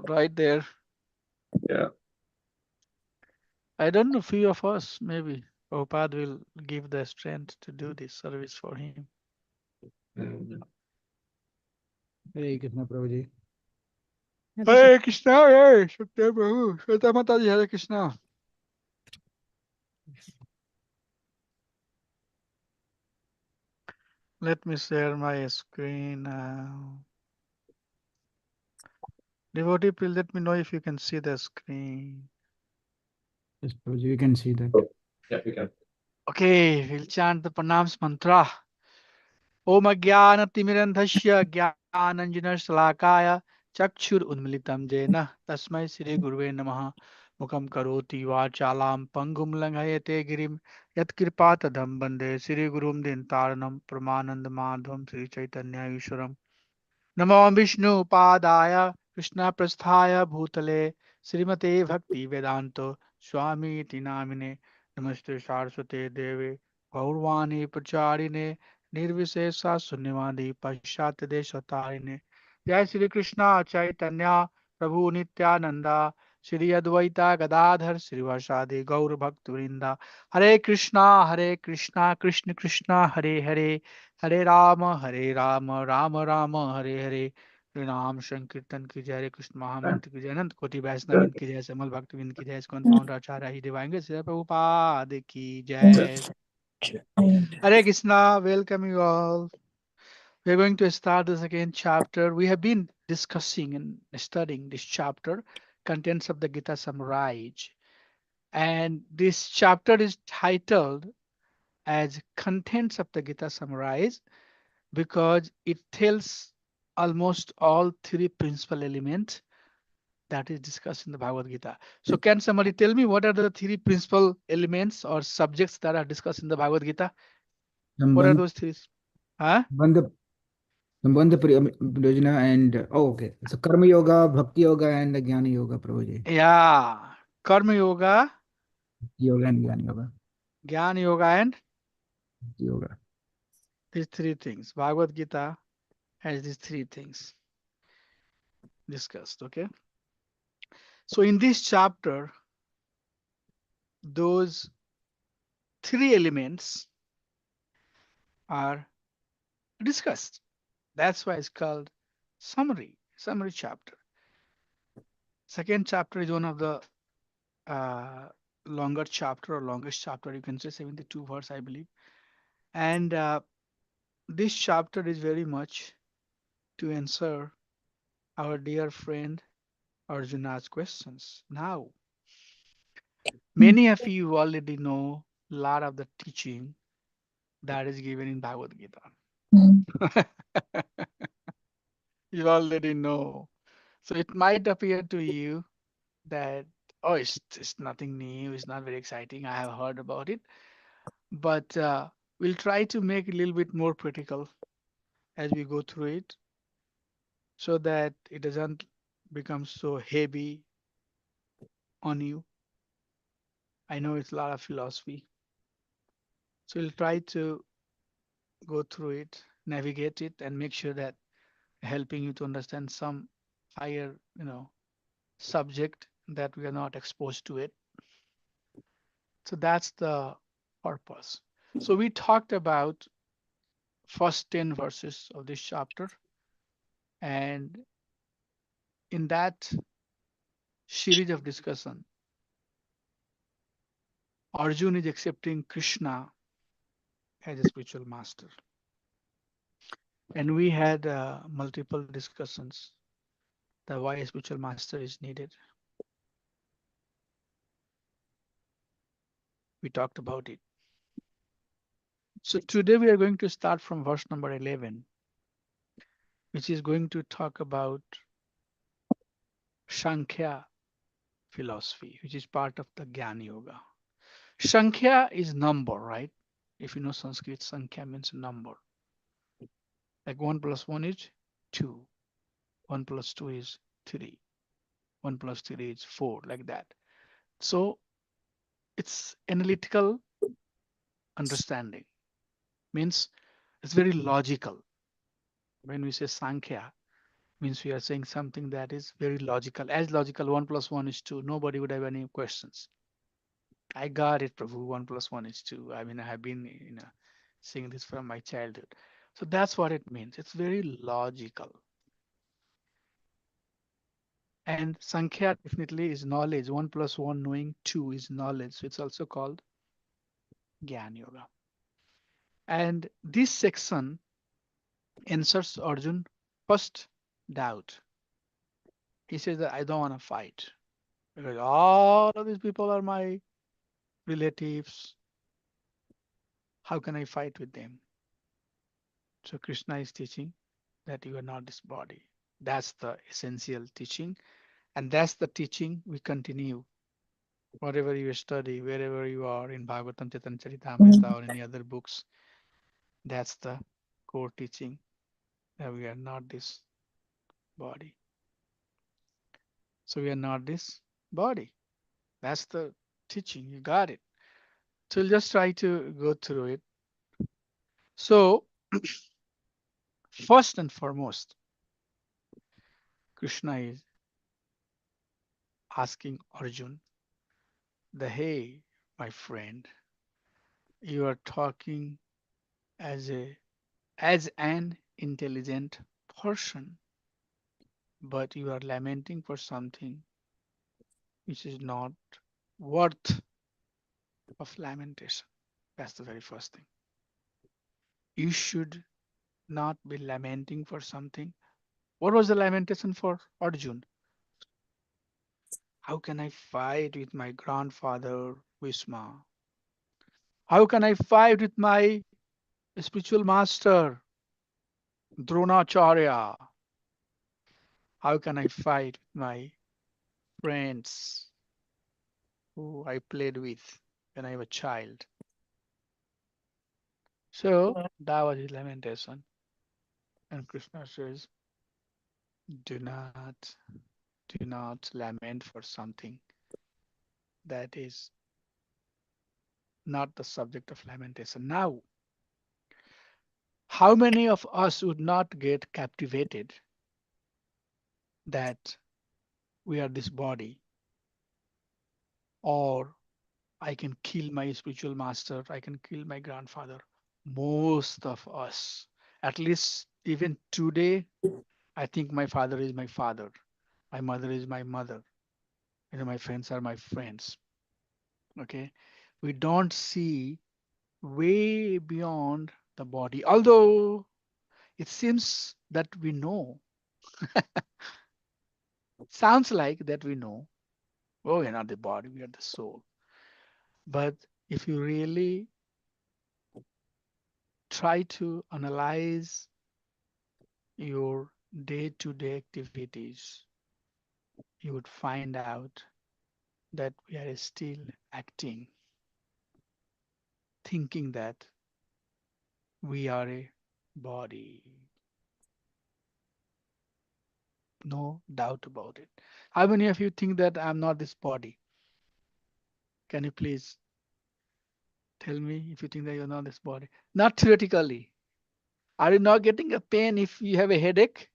right there. Yeah. I don't know, few of us maybe Prabhupada will give the strength to do this service for him. Mm. Hare Krishna Prabhuji. Hare Krishna, Hare Satya Prabhu, Shweta Mataji, Hare Krishna. Let me share my screen now. Devotee, please let me know if you can see the screen. Yes, Prabhuji, we can see that. Yeah, we can. Okay, we'll chant the pranams mantra. Om Ajnanatimirandhasya Jnananjana Chakshur Unmilitam Jena Tasmai Shri Guruve Namaha Mukam Karoti Vachalam Pangum Langhayate Girim Yat Kirpatadam Bande Shri Gurum Dintaranam Pramanand Madhvam Sri Chaitanya Iswaram Namo Vishnu Padaya Krishna Prasthaya Bhutale Srimate Bhakti Vedanto Swami Tinamine Namaste Saraswate Deve Gaurvani Pacharine Nirvisesa Sunyavadi Pashat Deshatarine Jai Sri Krishna Chaitanya Prabhu Nityananda Shri Advaita Gadadhar Srivasadi Gaur Bhaktivinoda Hare Krishna Krishna Krishna Hare Hare Hare Rama Rama Rama Hare Hare नाम संकीर्तन की जय हरे कृष्ण महामंत्र की जय अनंत कोटि वैष्णविन की जय समल भक्तविंद की जय स्कंद फाउंडर आचार्य ही दिवाएंगे श्री प्रभुपाद की जय Hare Krishna, welcome you all. We are going to start the second chapter. We have been discussing and studying this chapter, contents of the Gita summarized. And this chapter is titled as Contents of the Gita Summarized because it tells almost all three principal elements that is discussed in the Bhagavad Gita. So can somebody tell me what are the three principal elements or subjects that are discussed in the Bhagavad Gita? What are Sambandha, those three? Huh? Sambandha, Priyojana and okay. So Karma Yoga, Bhakti Yoga, and Jnana Yoga, Prabhuji. Yeah. Karma Yoga, Yoga and Jnana Yoga. Jnana Yoga, and Yoga. these three things. Bhagavad Gita has these three things discussed. Okay. So in this chapter, those three elements are discussed. That's why it's called summary chapter. Second chapter is one of the uh, longer chapter or longest chapter. You can say 72 verse, I believe. And this chapter is very much to answer our dear friend Arjuna's questions. Now, many of you already know a lot of the teaching that is given in Bhagavad Gita. You already know. So it might appear to you that, oh, it's nothing new, it's not very exciting. I have heard about it. But we'll try to make it a little bit more practical as we go through it so that it doesn't become so heavy on you. I know it's a lot of philosophy. So we'll try to go through it, navigate it, and make sure that helping you to understand some higher, subject that we are not exposed to it. So that's the purpose. So we talked about first 10 verses of this chapter, and in that series of discussion, Arjun is accepting Krishna as a spiritual master. And we had multiple discussions that why a spiritual master is needed. We talked about it. So today we are going to start from verse number 11, which is going to talk about Sankhya philosophy, which is part of the Jnana Yoga. Sankhya is number, right? If you know Sanskrit, Sankhya means number. Like 1 plus 1 is 2, 1 plus 2 is 3, 1 plus 3 is 4, like that. So it's analytical understanding, means it's very logical. When we say Sankhya, Means we are saying something that is very logical. As logical, 1 plus 1 is 2. Nobody would have any questions. I got it, Prabhu. 1 plus 1 is 2. I mean, I have been, saying this from my childhood. So that's what it means. It's very logical. And Sankhya definitely is knowledge. 1 plus 1 knowing 2 is knowledge. So it's also called Gyan Yoga. And this section answers Arjun first doubt. He says that I don't want to fight because all of these people are my relatives. How can I fight with them? So Krishna is teaching that you are not this body. That's the essential teaching. And that's the teaching we continue. Whatever you study, wherever you are in Bhagavatam, Chaitanya Charitamrita, or any other books, that's the core teaching that we are not this body. So we are not this body. That's the teaching. You got it. So we'll just try to go through it. So, first and foremost, Krishna is asking Arjun, the hey, my friend, you are talking as a as an intelligent person, but you are lamenting for something which is not worth of lamentation. That's the very first thing. You should not be lamenting for something. What was the lamentation for Arjun? How can I fight with my grandfather Bhishma? How can I fight with my spiritual master Dronacharya? How can I fight with my friends who I played with when I was a child? So that was his lamentation. And Krishna says, do not, do not lament for something that is not the subject of lamentation. Now, how many of us would not get captivated that we are this body, or I can kill my spiritual master, I can kill my grandfather? Most of us, at least even today, I think my father is my father, my mother is my mother, my friends are my friends. Okay, we don't see way beyond the body, although it seems that we know. Sounds like that we know. Oh, we're not the body, we are the soul. But if you really try to analyze your day-to-day activities, you would find out that we are still acting, thinking that we are a body. No doubt about it. How many of you think that I'm not this body? Can you please tell me if you think that you're not this body? Not theoretically. Are you not getting a pain if you have a headache?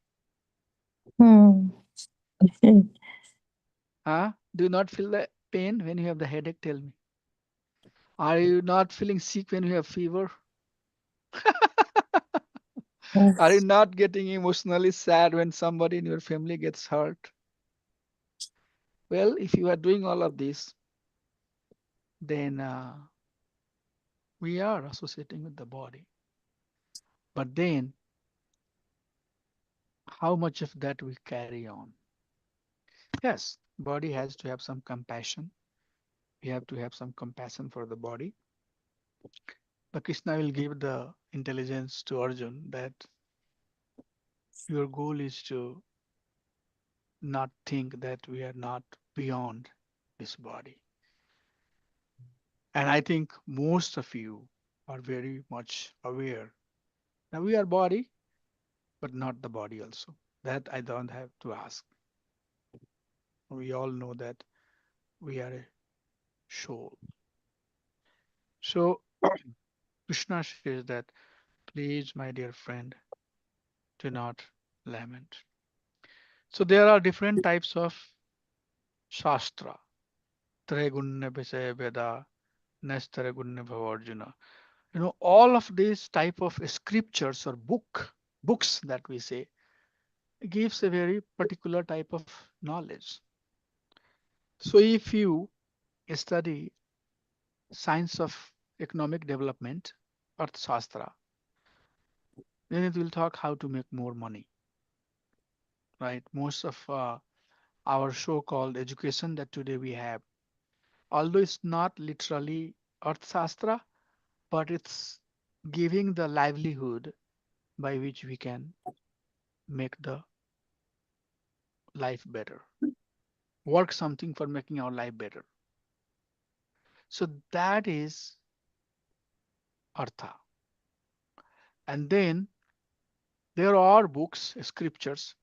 Hmm. Huh? Do you not feel the pain when you have the headache? Tell me. Are you not feeling sick when you have fever? Are you Yes. not getting emotionally sad when somebody in your family gets hurt? Well, if you are doing all of this, then we are associating with the body. But then, how much of that we carry on? Yes, body has to have some compassion. We have to have some compassion for the body. But Krishna will give the intelligence to Arjun that your goal is to not think that we are not beyond this body. And I think most of you are very much aware that we are body, but not the body also. That I don't have to ask. We all know that we are a soul. So Krishna says that, please, my dear friend, do not lament. So there are different types of Shastra. Tregunya Visaya Veda, Nestaragunya Bhavarjuna. All of these type of scriptures or books that we say gives a very particular type of knowledge. So if you study science of economic development, Arthashastra, then it will talk how to make more money, right? Most of our so-called education that today we have, although it's not literally Arthashastra, but it's giving the livelihood by which we can make the life better, work something for making our life better. So that is Artha. And then there are books, scriptures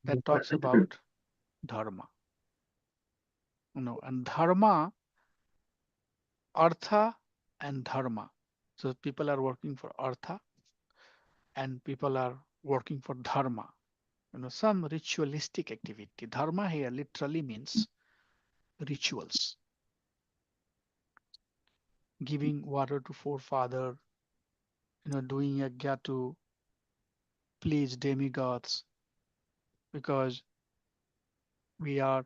that talks about dharma. And dharma, artha and dharma. So people are working for artha and people are working for dharma. Some ritualistic activity. Dharma here literally means rituals, giving water to forefather, doing yajna to please demigods because we are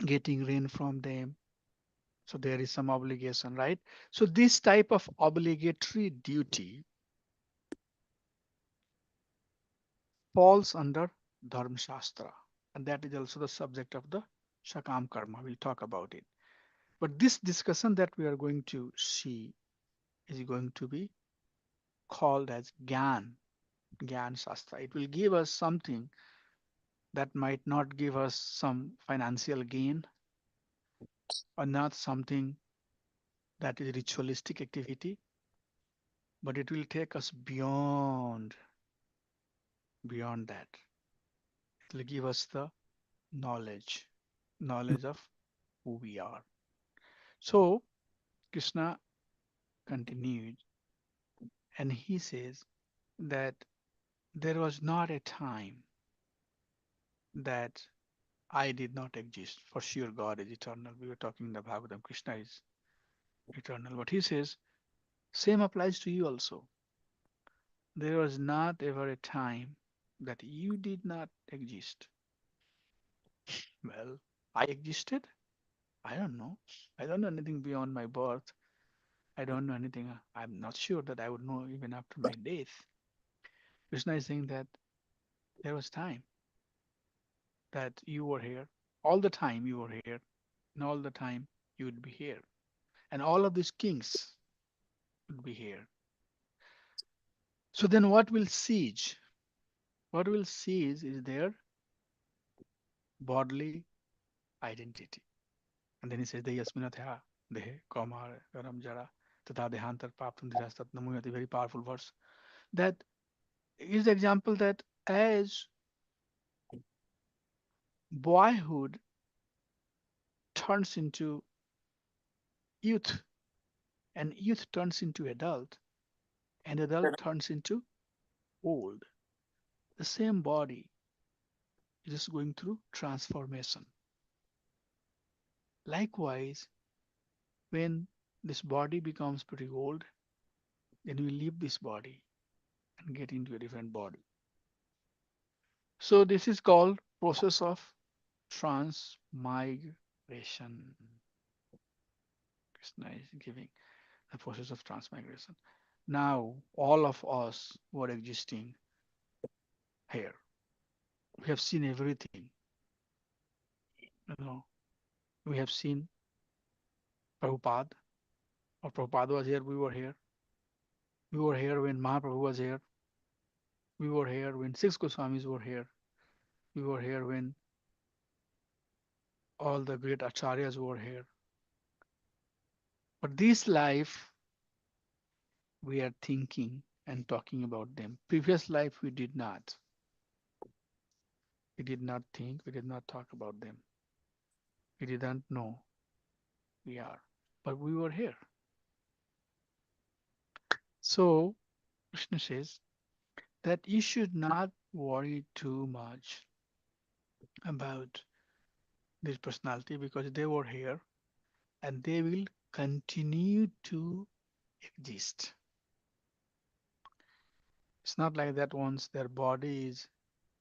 getting rain from them. So there is some obligation, right? So this type of obligatory duty falls under Dharma Shastra. And that is also the subject of the Shakam Karma. We'll talk about it. But this discussion that we are going to see is going to be called as Gyan Shastra. It will give us something that might not give us some financial gain or not something that is ritualistic activity, but it will take us beyond that. It will give us the knowledge of who we are. So Krishna continued and he says that there was not a time that I did not exist. For sure, God is eternal. We were talking in the Bhagavad, Krishna is eternal. But he says, same applies to you also. There was not ever a time that you did not exist. Well, I existed? I don't know. I don't know anything beyond my birth. I don't know anything. I'm not sure that I would know even after my death. Krishna is saying that there was time that you were here. All the time you were here, and all the time you would be here. And all of these kings would be here. So then what will siege? What will siege is their bodily identity. And then he says, Yasminatha dehe kaumar garam jara tata dehantar paptam dhirastat namuyati. Very powerful verse. That is the example that as boyhood turns into youth and youth turns into adult and adult turns into old, the same body is going through transformation. Likewise, when this body becomes pretty old, then we leave this body and get into a different body. So this is called process of transmigration. Krishna is giving the process of transmigration. Now, all of us who are existing here, we have seen everything. You know, we have seen Prabhupada, or Prabhupada was here, we were here. We were here when Mahaprabhu was here. We were here when six Goswamis were here. We were here when all the great acharyas were here. But this life, we are thinking and talking about them. Previous life, we did not. We did not think, we did not talk about them. We didn't know we are, but we were here. So Krishna says that you should not worry too much about this personality because they were here and they will continue to exist. It's not like that once their body is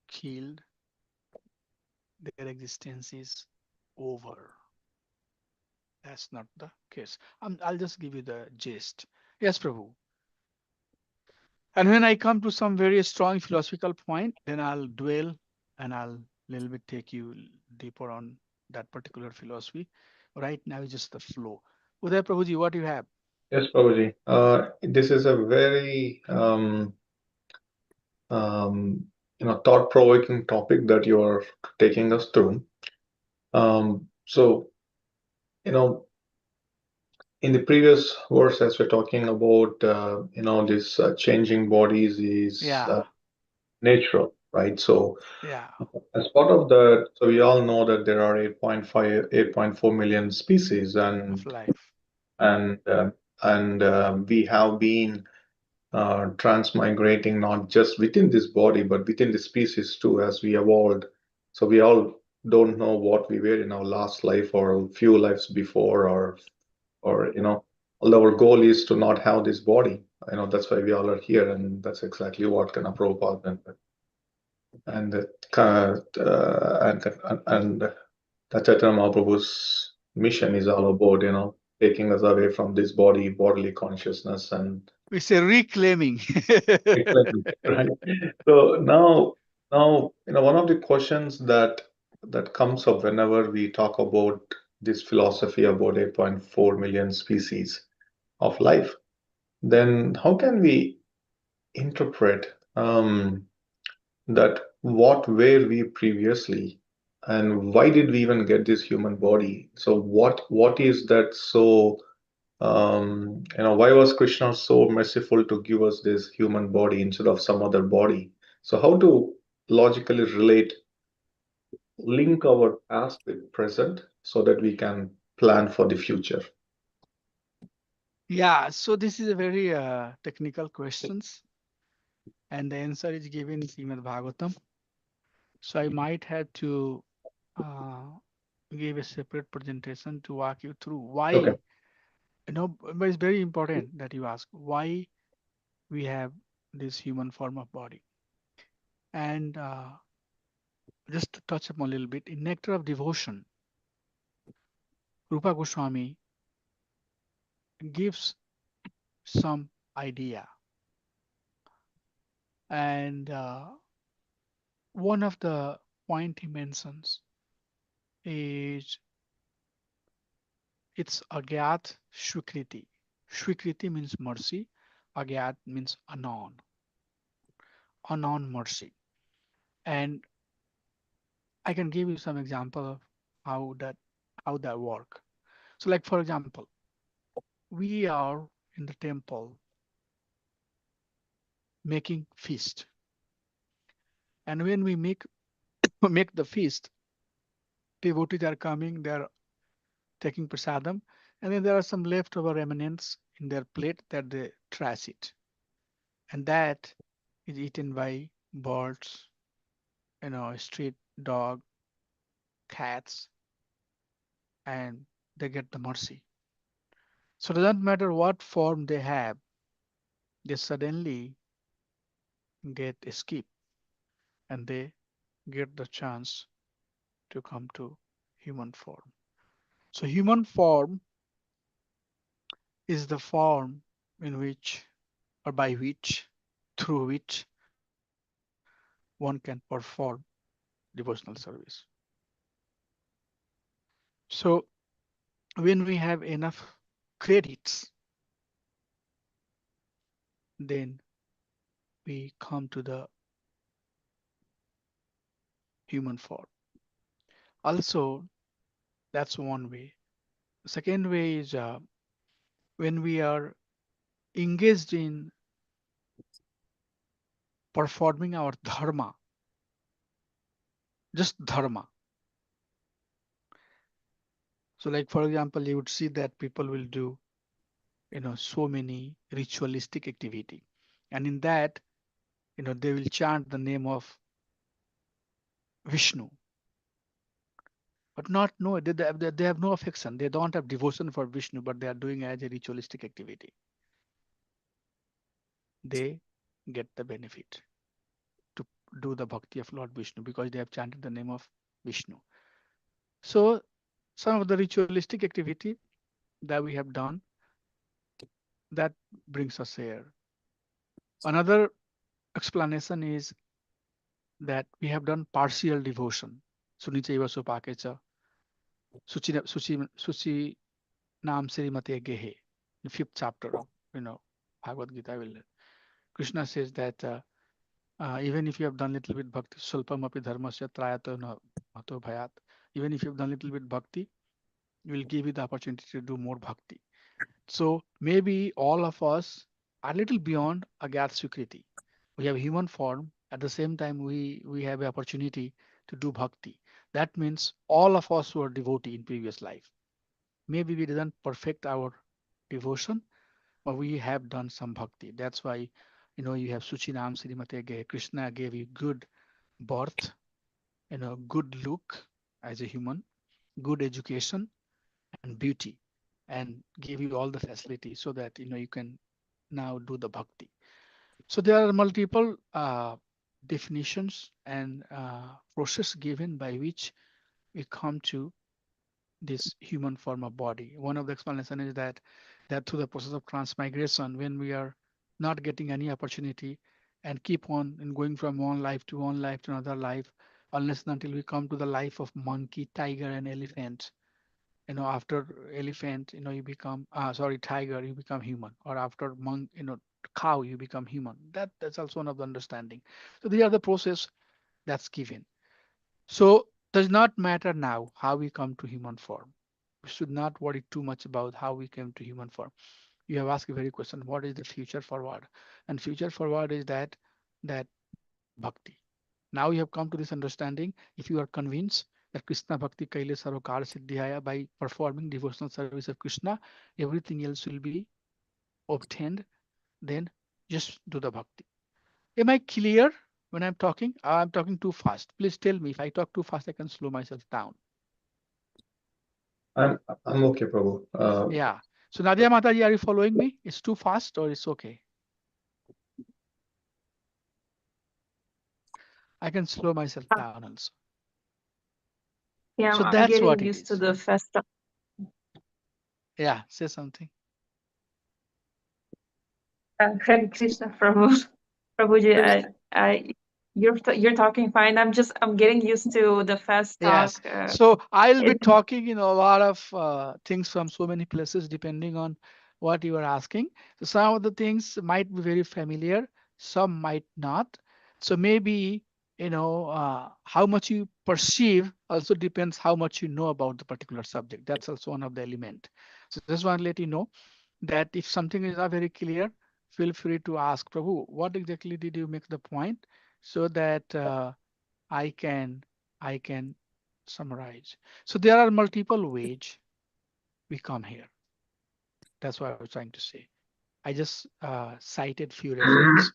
killed, their existence is over. That's not the case. I'll just give you the gist. Yes, Prabhu. And when I come to some very strong philosophical point, then I'll dwell and I'll little bit take you deeper on that particular philosophy. Right now is just the flow. Uday Prabhuji, what do you have? Yes, Prabhuji. This is a very thought-provoking topic that you are taking us through. So, in the previous verse, as we're talking about, this changing bodies is Yeah, natural, right? So, yeah, as part of that, so we all know that there are 8.5, 8.4 million species, of life. and uh, and we have been transmigrating not just within this body but within the species too as we evolved. So we all don't know what we were in our last life or a few lives before, or although our goal is to not have this body. That's why we all are here, and that's exactly what kind of Prabhupada and and that Chaitanya Mahaprabhu's mission is all about, taking us away from this bodily consciousness and We say reclaiming. reclaiming it, right? So now, one of the questions that comes up whenever we talk about this philosophy about 8.4 million species of life, then how can we interpret that what were we previously, and why did we even get this human body? So what is that so why was Krishna so merciful to give us this human body instead of some other body? So how to logically link our past with present so that we can plan for the future? Yeah, so this is a very technical questions, and the answer is given in Srimad Bhagavatam. So I might have to uh, give a separate presentation to walk you through why, Okay. but it's very important that you ask why we have this human form of body. And just to touch upon a little bit, in Nectar of Devotion, Rupa Goswami gives some idea. And one of the point he mentions is it's Agyat Shwikriti. Shwikriti means mercy. Agyat means unknown mercy. And I can give you some example of how that how that work. So, like for example, we are in the temple making feast, and when we make make the feast, devotees are coming, they're taking prasadam, and then there are some leftover remnants in their plate that they trash it, and that is eaten by birds, street dog, cats, and they get the mercy. So it doesn't matter what form they have, they suddenly get escape and they get the chance to come to human form. So human form is the form in which or by which through which one can perform devotional service. So when we have enough credits, then we come to the human form. Also, that's one way. The second way is when we are engaged in performing our dharma, just dharma. So, like for example, you would see that people will do, so many ritualistic activity, and in that, they will chant the name of Vishnu, but not no, they have no affection. They don't have devotion for Vishnu, but they are doing as a ritualistic activity. They get the benefit to do the bhakti of Lord Vishnu because they have chanted the name of Vishnu. So some of the ritualistic activity that we have done, that brings us here. Another explanation is that we have done partial devotion. Sunichaiva Sopakecha, Suchi Nam Srimate Gehe, the fifth chapter of Bhagavad Gita. Krishna says that even if you have done little bit bhakti, Sulpam api dharmasya trayato na mato bhayat, even if you have done little bit bhakti, will give you the opportunity to do more bhakti. So maybe all of us are little beyond Agyat Sukriti. We have human form. At the same time, we have an opportunity to do bhakti. That means all of us were devotee in previous life. Maybe we didn't perfect our devotion, but we have done some bhakti. That's why, you have Suchinam Srimate Ge. Krishna gave you good birth, good look as a human, good education, and beauty, and give you all the facilities so that you can now do the bhakti. So there are multiple definitions and process given by which we come to this human form of body. One of the explanation is that through the process of transmigration, when we are not getting any opportunity and keep on and going from one life to another life, unless and until we come to the life of monkey, tiger, and elephant, after elephant, you become tiger, you become human, or after monk, cow, you become human. That's also one of the understanding. So these are the process that's given. So does not matter now how we come to human form. We should not worry too much about how we came to human form. You have asked a very question, what is the future forward? And future forward is that bhakti. Now you have come to this understanding. If you are convinced that Krishna Bhakti Kaile Sarokar Siddhihaya, by performing devotional service of Krishna, everything else will be obtained, then just do the bhakti. Am I clear when I'm talking? I'm talking too fast. Please tell me if I talk too fast, I can slow myself down. I'm okay, Prabhu. Yeah. So Nadia Mataji, are you following me? It's too fast or it's okay? I can slow myself down also. Yeah, So I'm that's what getting it used to is. the fast. Yeah, say something. Hare Krishna, Prabhu. Prabhuji, you're talking fine. I'm getting used to the fast Yes. talk. So I'll be It, talking a lot of things from so many places depending on what you are asking. So some of the things might be very familiar, some might not. So maybe, how much you perceive also depends how much you know about the particular subject. That's also one of the element. So just want to let you know that if something is not very clear, feel free to ask Prabhu, what exactly did you make the point, so that I can I can summarize. So there are multiple ways we come here. That's what I was trying to say. I just cited few reference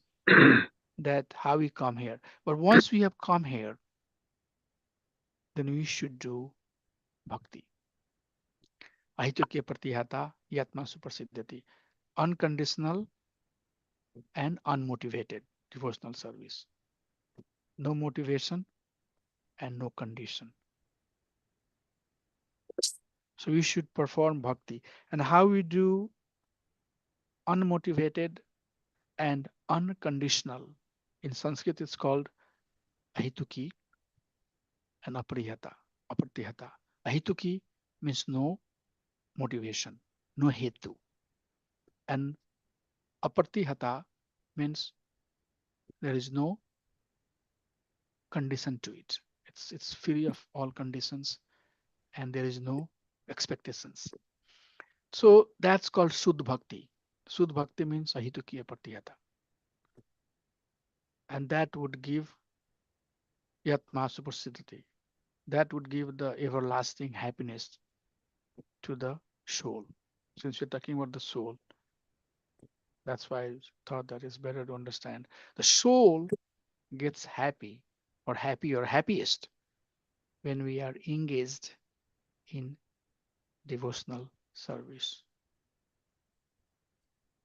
that how we come here. But once we have come here, then we should do bhakti. Ahitukya pratihata yatma suprasiddhati. Unconditional and unmotivated devotional service. No motivation and no condition. So we should perform bhakti. And how we do unmotivated and unconditional. In Sanskrit, it's called ahituki and apriyata, apratihata. Ahituki means no motivation, no hetu. And apratihata means there is no condition to it. It's free of all conditions and there is no expectations. So that's called Shuddh Bhakti. Shuddh Bhakti means ahituki apratihata. And that would give yatma suprasiddhati. That would give the everlasting happiness to the soul. Since we're talking about the soul, that's why I thought that it's better to understand. The soul gets happy or happiest when we are engaged in devotional service.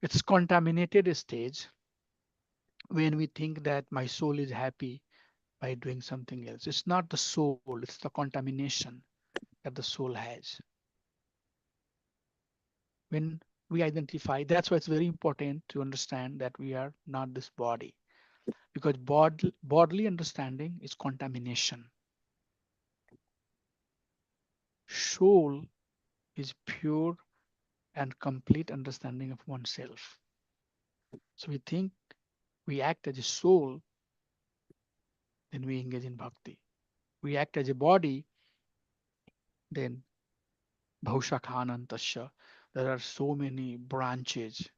It's contaminated stage when we think that my soul is happy by doing something else. It's not the soul, it's the contamination that the soul has. When we identify, that's why it's very important to understand that we are not this body, because bodily understanding is contamination. Soul is pure and complete understanding of oneself. So we think we act as a soul, then we engage in bhakti. We act as a body, then bhaushakhanantasya. There are so many branches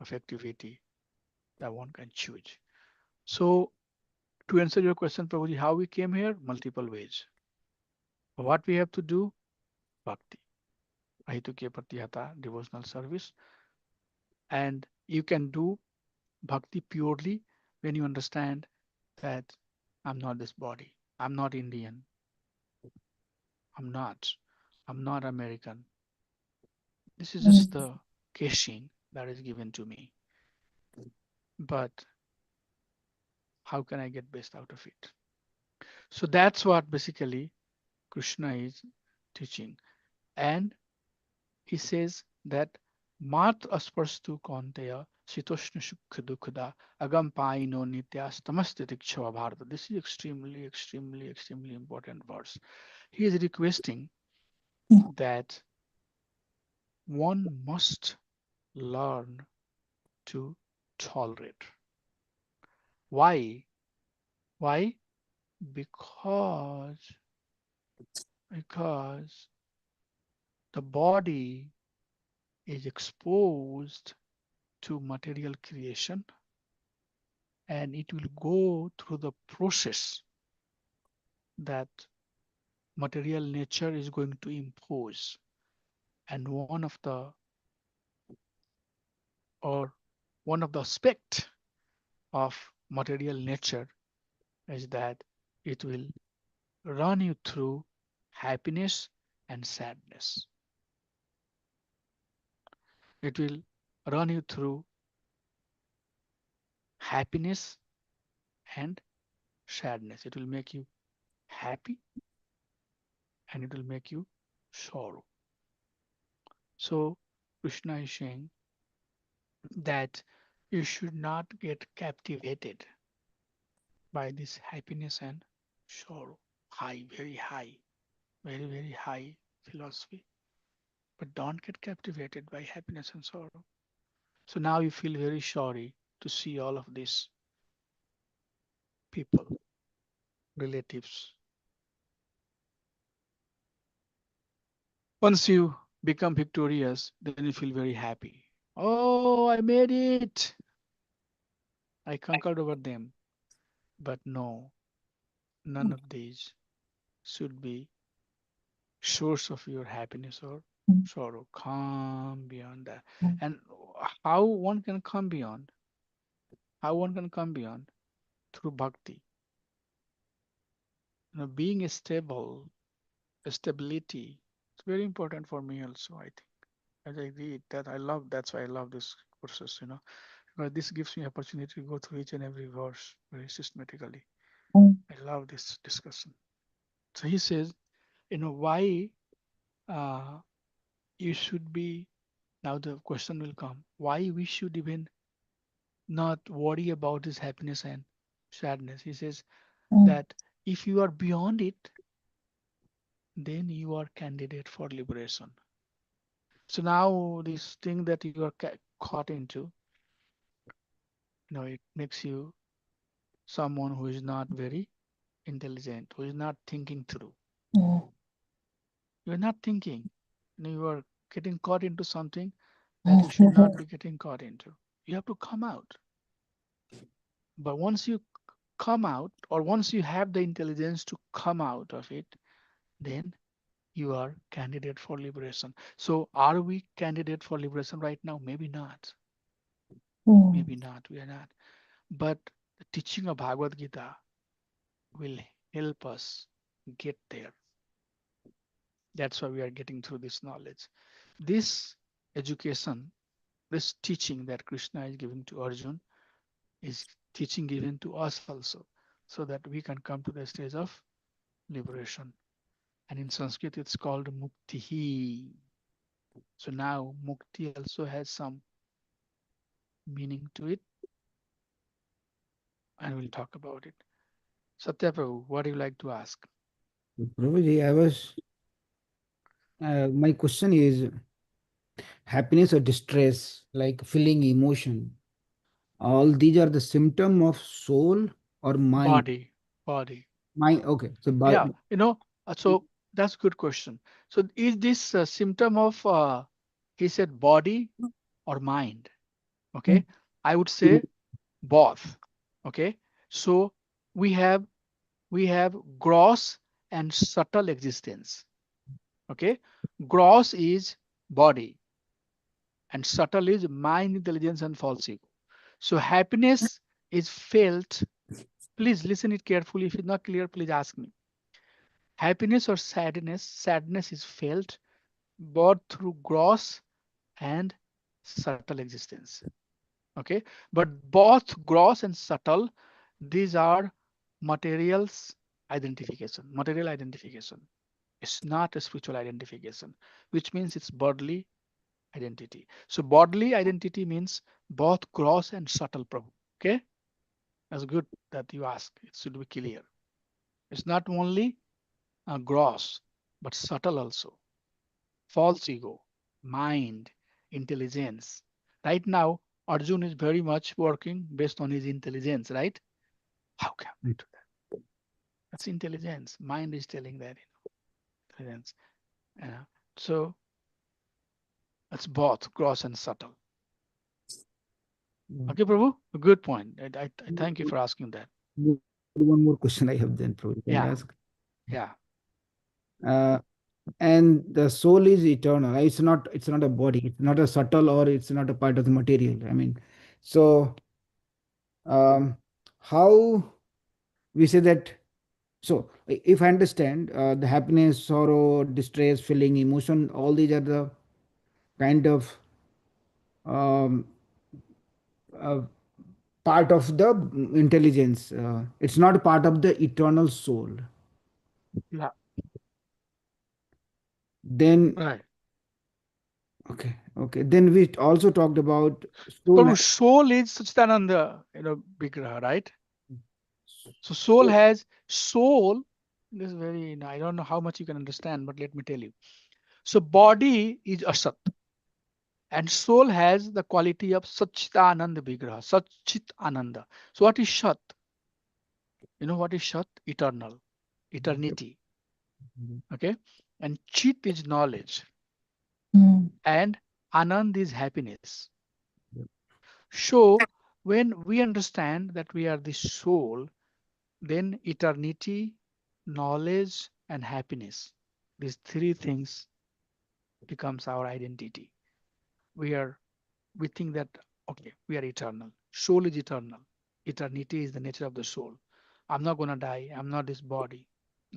of activity that one can choose. So to answer your question, Prabhuji, how we came here? Multiple ways. What we have to do? Bhakti. Ahituke Pratyahata, devotional service. And you can do bhakti purely when you understand that I'm not this body. I'm not Indian. I'm not. I'm not American. This is just the casing that is given to me. But how can I get best out of it? So that's what basically Krishna is teaching. And he says that mat asparstu konteya sitoshna sukha dukkha agam paino nityas tamastitik chava bharata. This is extremely important verse. He is requesting that one must learn to tolerate. Why? Why? Because because the body is exposed to material creation and it will go through the process that material nature is going to impose. And one of the aspect of material nature is that it will run you through happiness and sadness. It will run you through happiness and sadness. It will make you happy and it will make you sorrow. So Krishna is saying that you should not get captivated by this happiness and sorrow. High, very high philosophy. But don't get captivated by happiness and sorrow. So now you feel very sorry to see all of these people, relatives. Once you become victorious, then you feel very happy. Oh, I made it. I conquered over them. But no, none of these should be source of your happiness or sorrow. Come beyond that. And how one can come beyond? How one can come beyond? Through bhakti. Being stable, stability, it's very important for me also, I think. As I read that, that's why I love this courses. Because this gives me opportunity to go through each and every verse very systematically. I love this discussion. So he says, why uh, you should be, now the question will come, why we should even not worry about this happiness and sadness. He says that if you are beyond it, then you are candidate for liberation. So now this thing that you are caught into, it makes you someone who is not very intelligent, who is not thinking through. You're not thinking. You are getting caught into something that you should not be getting caught into. You have to come out. But once you come out, or once you have the intelligence to come out of it, then you are candidate for liberation. So are we candidate for liberation right now? Maybe not. Maybe not. We are not. But the teaching of Bhagavad Gita will help us get there. That's why we are getting through this knowledge. This education, this teaching that Krishna is giving to Arjun is teaching given to us also, so that we can come to the stage of liberation. And in Sanskrit, it's called muktihi. So now mukti also has some meaning to it, and we'll talk about it. Satya Prabhu, what do you like to ask? Prabhuji, my question is happiness or distress, like feeling emotion, all these are the symptom of soul or mind? Body, body. Mind, okay. So, Yeah, so that's a good question. So is this a symptom of, he said, body or mind? Okay, I would say both. Okay, so we have we have gross and subtle existence. Okay, gross is body and subtle is mind, intelligence, and false ego. So happiness is felt. Please listen it carefully. If it's not clear, please ask me. Happiness or sadness, sadness is felt both through gross and subtle existence. Okay, but both gross and subtle, these are materials material identification. It's not a spiritual identification, which means it's bodily identity. So bodily identity means both gross and subtle, Prabhu. Okay, that's good that you ask. It should be clear. It's not only gross, but subtle also. False ego, mind, intelligence. Right now, Arjun is very much working based on his intelligence, right? How can we do that? That's intelligence. Mind is telling that, intelligence. Uh, so it's both gross and subtle. Okay, Prabhu, a good point. I thank you for asking that. one more question I have then, Prabhuji. Can I Yeah, ask? yeah, Uh, and the soul is eternal. It's not a body. It's not a subtle or it's not a part of the material. I mean, so um, how we say that? So, if I understand, the happiness, sorrow, distress, feeling, emotion, all these are the kind of um, uh, part of the intelligence. It's not part of the eternal soul. yeah. Then, Right. okay, okay. Then we also talked about soul. Prabhu, soul is Satchidananda, Vigraha, right? So soul has soul. This is very, I don't know how much you can understand, but let me tell you. So body is asat, and soul has the quality of Satchitananda Vigraha, Satchit Ananda. So what is Shat? You know what is Shat? Eternal, eternity. Okay, and Chit is knowledge, mm, and Anand is happiness. So when we understand that we are the soul, then eternity, knowledge, and happiness. These three things becomes our identity. We are we think that okay, we are eternal. Soul is eternal. Eternity is the nature of the soul. I'm not gonna die. I'm not this body.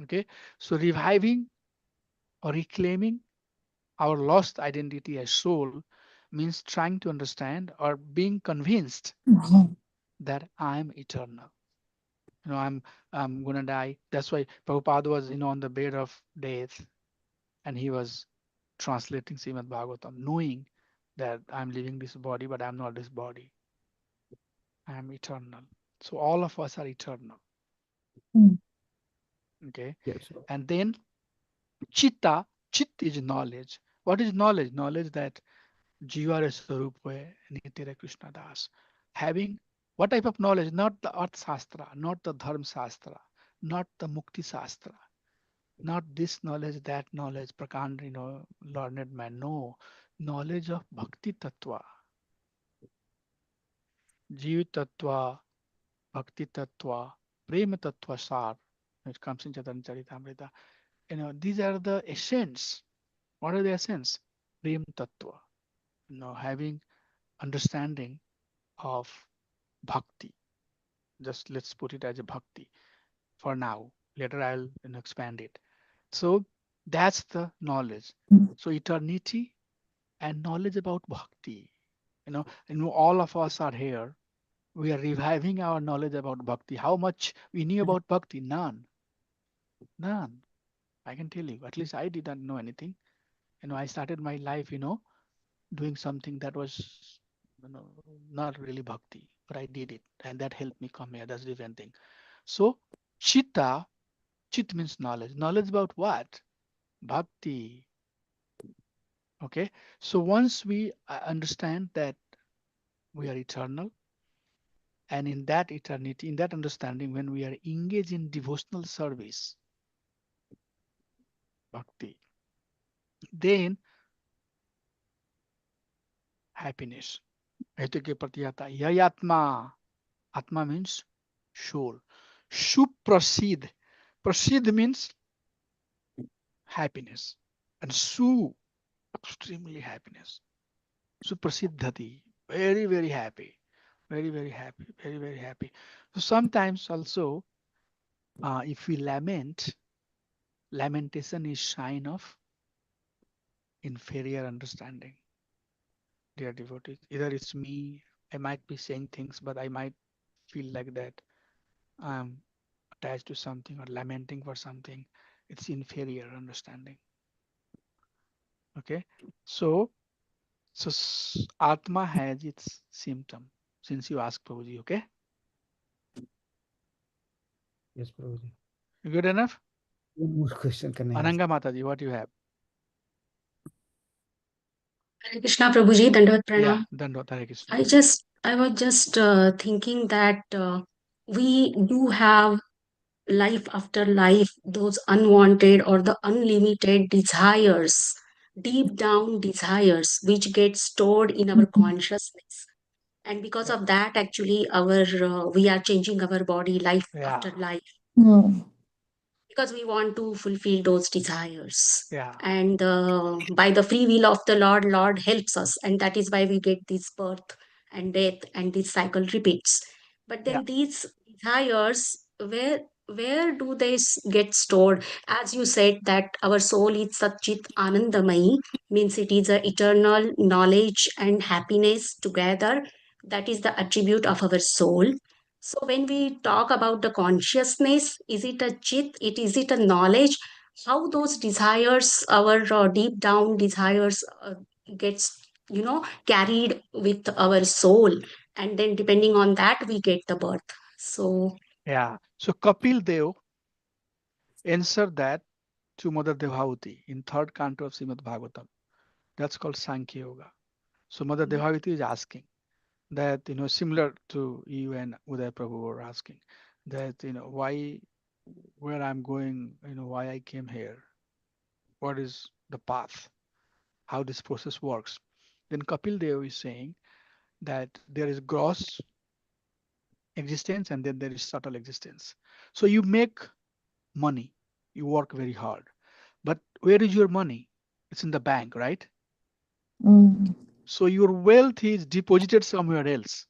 Okay. So reviving or reclaiming our lost identity as soul means trying to understand or being convinced mhm, that I'm eternal. I'm gonna die. That's why Prabhupada was, on the bed of death, and he was translating Srimad Bhagavatam, knowing that I'm leaving this body, but I'm not this body. I am eternal. So all of us are eternal. mm, Okay. Yes. And then chitta, chit is knowledge. What is knowledge? Knowledge that Jiva Swarup Nitya Krishna Das. Having what type of knowledge? Not the Arth Shastra, not the Dharma Shastra, not the Mukti Shastra, not this knowledge, that knowledge, Prakand, learned man. No, knowledge of Bhakti Tattva, Jiva Tattva, Bhakti Tattva, Prema Tattva Sar. It comes in Chaitanya Charitamrita. These are the essence. What are the essence? Prem Tattva. Having understanding of bhakti. Just let's put it as a bhakti for now. Later I'll expand it. So That's the knowledge. mm, So eternity and knowledge about bhakti. All of us are here. We are reviving our knowledge about bhakti. How much we knew about bhakti? None. None. I can tell you. At least I didn't know anything. I started my life, doing something that was, not really bhakti, but I did it, and that helped me come here. That's a different thing. So, chitta, chit means knowledge. Knowledge about what? Bhakti. Okay. So once we understand that we are eternal, and in that eternity, in that understanding, when we are engaged in devotional service, bhakti, then happiness. Hetu ke prati aata hai, yay atma. Atma means soul. Suprasid. Prasid means happiness. And su, extremely happiness. Suprasiddhati. Very, very happy. Very, very happy. Very, very happy. So sometimes also, if we lament, lamentation is sign of inferior understanding. Dear devotees, either it's me, I might be saying things, but I might feel like that I'm attached to something or lamenting for something. It's inferior understanding. Okay. So, Atma has its symptom, since you asked Prabhuji. Okay. Yes, Prabhuji. Good enough? One more question can I ask? Ananga Mataji, what you have? Hare Krishna Prabhuji, Dandavat Yeah, Pranam. Dandot Hare Krishna. I was just thinking that we do have life after life, those unwanted or the unlimited desires, deep down desires, which get stored in our mm, consciousness. And because Yeah. of that, actually, we are changing our body life Yeah. after life, mm, because we want to fulfill those desires. Yeah. And by the free will of the Lord helps us, and that is why we get this birth and death, and this cycle repeats. But Yeah. then these desires, where do they get stored? As you said, that our soul is Satchit Anandamayi, means it is a eternal knowledge and happiness together. That is the attribute of our soul. So when we talk about the consciousness, is it a chit? Is it a knowledge? How those desires, our deep down desires, gets carried with our soul, and then depending on that we get the birth. So Yeah. So Kapil Dev answered that to Mother Devavati in third canto of Srimad Bhagavatam. That's called Sankhya Yoga. So Mother Devavati is asking that, similar to you and Uday Prabhu were asking that, why, where I'm going, why I came here, what is the path, how this process works. Then Kapil Dev is saying that there is gross existence and then there is subtle existence. So you make money, you work very hard, but where is your money? It's in the bank, right? mm, So your wealth is deposited somewhere else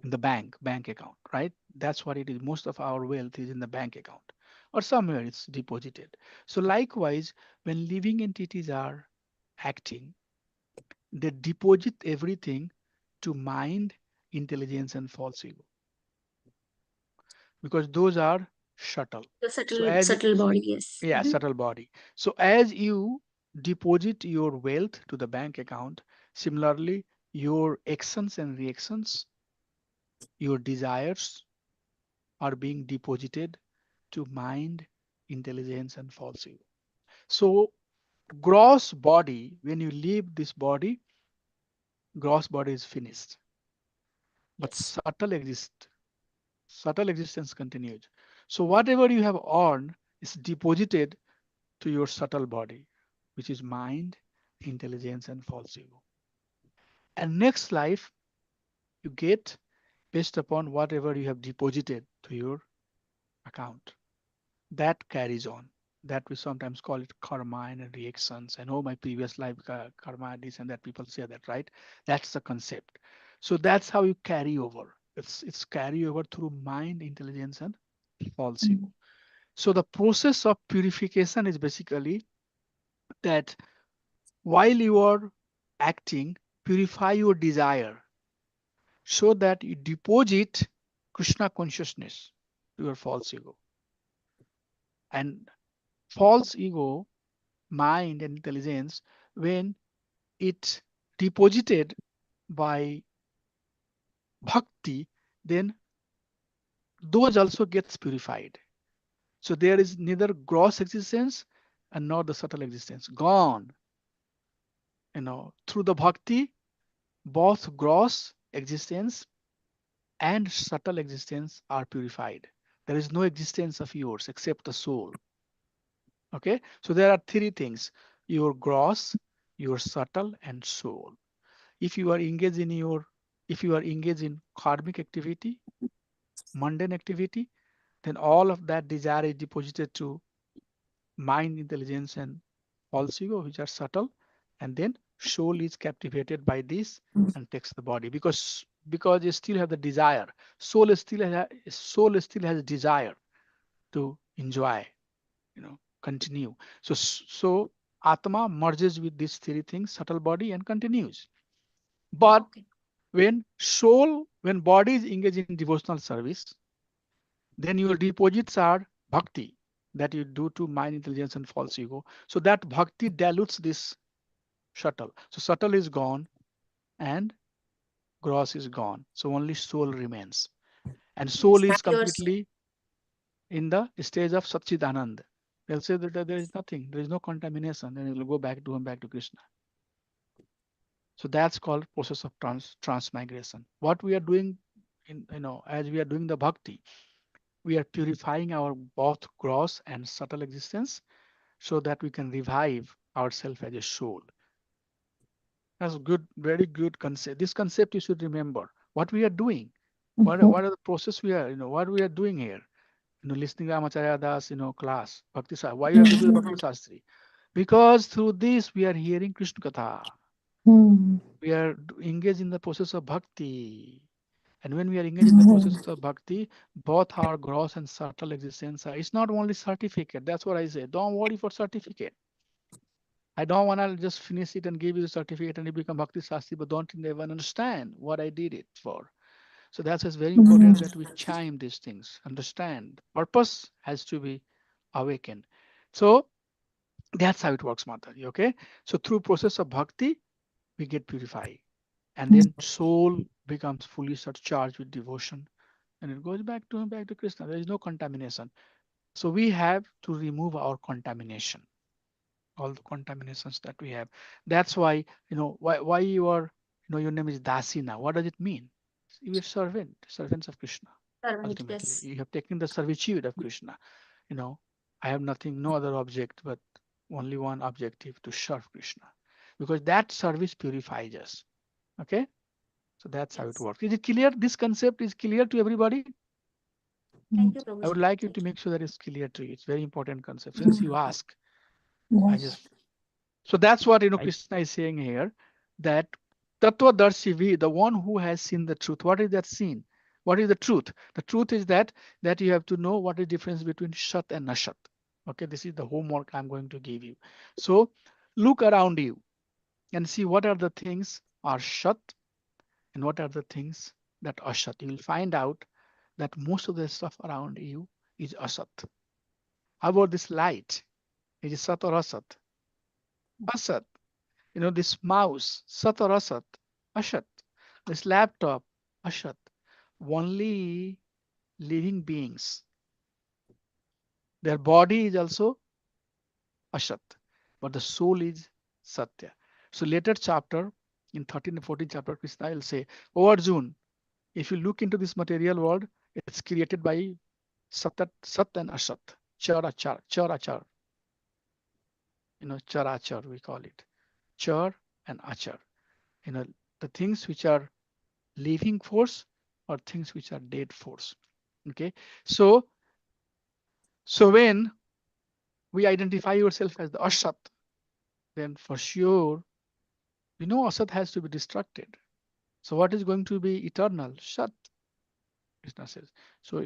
in the bank account, right? That's what it is. Most of our wealth is in the bank account or somewhere it's deposited. So likewise, when living entities are acting, they deposit everything to mind, intelligence, and false ego, because those are subtle. the So subtle body, yes. yeah, subtle body. So as you deposit your wealth to the bank account, similarly, your actions and reactions, your desires are being deposited to mind, intelligence, and false ego. So gross body, when you leave this body, gross body is finished, but Yes. subtle existence continues. So whatever you have earned is deposited to your subtle body, which is mind, intelligence, and false ego. And next life you get based upon whatever you have deposited to your account. That carries on. That we sometimes call it karma and reactions. And oh, my previous life karma, this and that. People say that, right? That's the concept. So that's how you carry over. It's carry over through mind, intelligence, and false mm, ego. So the process of purification is basically that while you are acting, purify your desire so that you deposit Krishna consciousness to your false ego. And false ego, mind and intelligence, when it deposited by bhakti, then those also gets purified. So there is neither gross existence and nor the subtle existence. Gone. Through the bhakti, both gross existence and subtle existence are purified. There is no existence of yours except the soul. Okay, so there are three things: your gross, your subtle, and soul. If you are engaged in karmic activity, mundane activity, then all of that desire is deposited to mind, intelligence, and false ego, which are subtle, and then soul is captivated by this and takes the body because you still have the desire. Soul still has desire to enjoy, continue. So Atma merges with these three things, subtle body, and continues. But Okay. when body is engaged in devotional service, then your deposits are bhakti that you do to mind, intelligence, and false ego. So that bhakti dilutes this subtle. So subtle is gone and gross is gone. So only soul remains. And soul Yes, is that you're completely in the stage of Satchidanand. They'll say that there is nothing, there is no contamination, and it will go back to Krishna. So that's called process of transmigration. What we are doing as we are doing the bhakti, we are purifying our both gross and subtle existence so that we can revive ourselves as a soul. That's good, very good concept. This concept you should remember. What we are doing, what are the process we are, what we are doing here. Listening to Ramacharya Das, class, Bhakti Shastri. Why you are listening to Bhakti Shastri? Because through this we are hearing Krishna Katha. We are engaged in the process of bhakti. And when we are engaged in the process of bhakti, both our gross and subtle existence it's not only certificate. That's what I say. Don't worry for certificate. I don't want to just finish it and give you the certificate and you become Bhakti Shastri, but don't even understand what I did it for. So that's very important that we chime these things, understand. Purpose has to be awakened. So that's how it works, Mataji. Okay. So through process of bhakti, we get purified. And then soul becomes fully charged with devotion. And it goes back to Krishna. There is no contamination. So we have to remove our contamination, all the contaminations that we have. That's why, why you are, your name is Dasina. What does it mean? You are servants of Krishna. servant. Ultimately, Yes. you have taken the servitude of Krishna. I have nothing, no other object, but only one objective, to serve Krishna, because that service purifies us. Okay. So that's how it Yes. works. Is it clear? This concept is clear to everybody? Thank you, I would Prabhuji. like you Thank to you. make sure that it's clear to you. It's very important concept. Since you ask, I Yes. just so that's what I, Krishna is saying here, that Tattvadarshi, the one who has seen the truth. What is that seen? What is the truth? The truth is that you have to know what is the difference between Shat and Ashat. Okay, this is the homework I'm going to give you. So look around you and see what are the things are Shat and what are the things that Asat. You will find out that most of the stuff around you is Asat. How about this light? Is it Sat or Asat? Asat. This mouse, Sat or Asat? Asat. This laptop, Asat. Only living beings. Their body is also Asat, but the soul is Satya. So later chapter, in 13 and 14 chapter, Krishna will say, "O Arjun, if you look into this material world, it's created by Sat and Asat, Char, Charachar, we call it. Char and Achar. You know, the things which are living force or things which are dead force. Okay. So when we identify yourself as the Asat, then for sure, Asat has to be destructed. So what is going to be eternal? Sat, Krishna says. So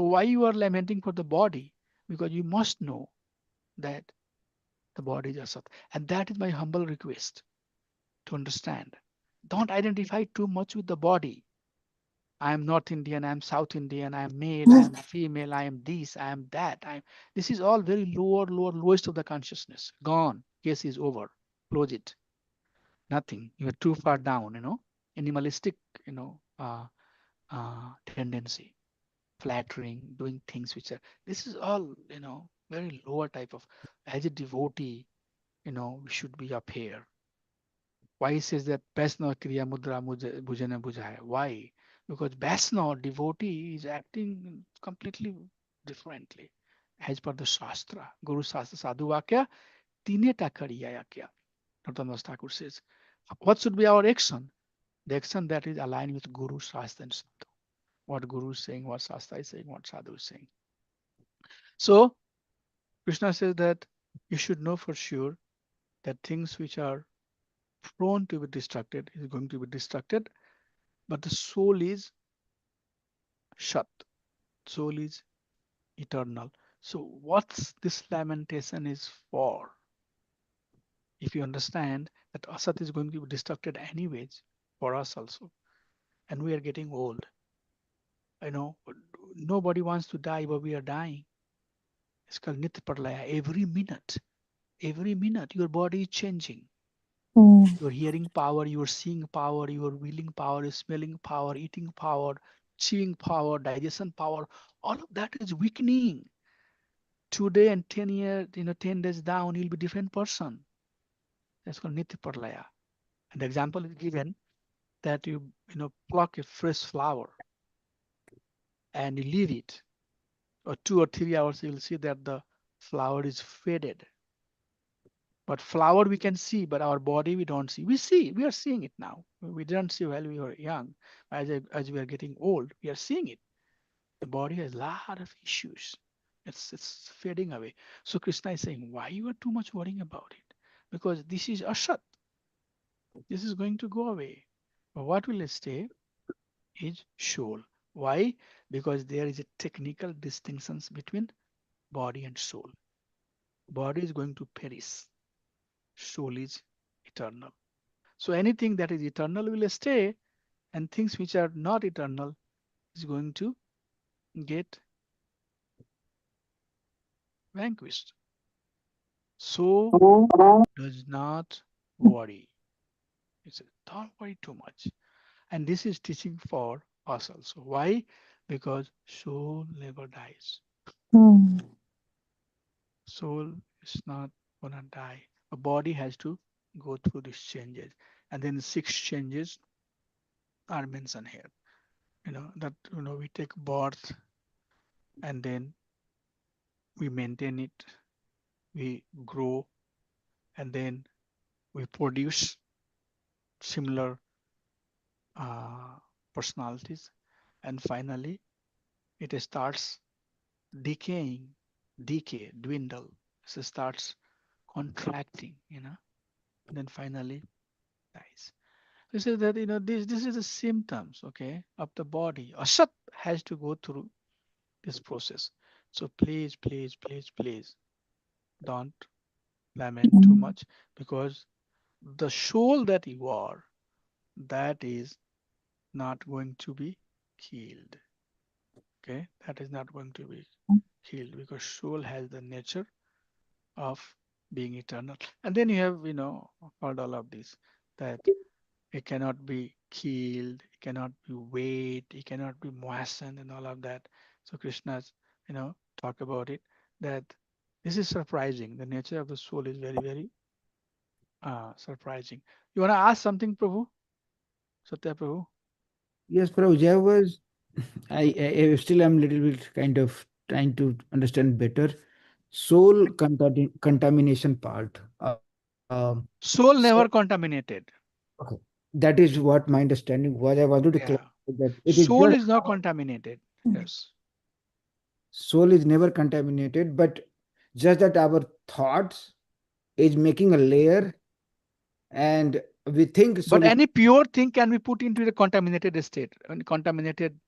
why you are lamenting for the body? because you must know that the body is asat. And that is my humble request to understand. Don't identify too much with the body. I am North Indian, I am South Indian, I am male, I am female, I am this, I am that. This is all very lowest of the consciousness. Gone. Case is over. Close it. Nothing. You are too far down, animalistic, tendency, flattering, doing things which are, this is all, very lower type of, as a devotee, we should be up here. Why he says that Vaisnava Kriya Mudra Bhujana Bhujaya? Why? Because Vaisnava devotee is acting completely differently as per the Shastra. Guru Shastra Sadhu Vakya, Tineta Kariya Kya. Narottam Thakur says. What should be our action? The action that is aligned with Guru Shastra and Sadhu. What Guru is saying, what Shastra is saying, what Sadhu is saying. So Krishna says that you should know for sure that things which are prone to be destructed is going to be destructed, but the soul is shat. Soul is eternal. So what's this lamentation is for? If you understand that asat is going to be destructed anyways for us also, and we are getting old. Nobody wants to die, but we are dying. It's called nitya pralaya. Every minute, your body is changing. Your hearing power, your seeing power, your willing power, your smelling power, eating power, chewing power, digestion power, all of that is weakening. Today and 10 years, 10 days down, you'll be a different person. That's called nitya pralaya. And the example is given that you pluck a fresh flower and you leave it, or 2 or 3 hours, you'll see that the flower is faded. But flower we can see, but our body we don't see. We are seeing it now. We didn't see while we were young. As we are getting old, we are seeing it. The body has a lot of issues. It's fading away. So Krishna is saying, why you are too much worrying about it? Because this is asat. This is going to go away. But what will stay is soul. Why? Because there is a technical distinctions between body and soul. Body is going to perish. Soul is eternal. So anything that is eternal will stay, and things which are not eternal is going to get vanquished. So does not worry. He said, don't worry too much. And this is teaching for us also. Why? Because soul never dies. Soul is not gonna die. A body has to go through these changes. And then 6 changes are mentioned here. That we take birth and then we maintain it, we grow, and then we produce similar personalities, and finally it starts dwindle. So it starts contracting, and then finally dies. This is that this is the symptoms, okay, of the body. Asat has to go through this process. So please, please, please, please don't lament too much, because the soul that you are, that is not going to be killed. Okay, that is not going to be killed, because soul has the nature of being eternal. And then you have, heard all of this, that it cannot be killed, it cannot be weighed, it cannot be moistened, and all of that. So Krishna's, talk about it, that this is surprising. The nature of the soul is very, very surprising. You want to ask something, Prabhu? Satya Prabhu? Yes, Prabhuji, I still am little bit kind of trying to understand better soul contamination part. Soul So, never contaminated. okay, that is what my understanding was. I wanted to Yeah. clarify that it is Soul just is not contaminated. Yes. soul is never contaminated, but just that our thoughts is making a layer, and we think so. But any pure thing can be put into the contaminated state, and contaminated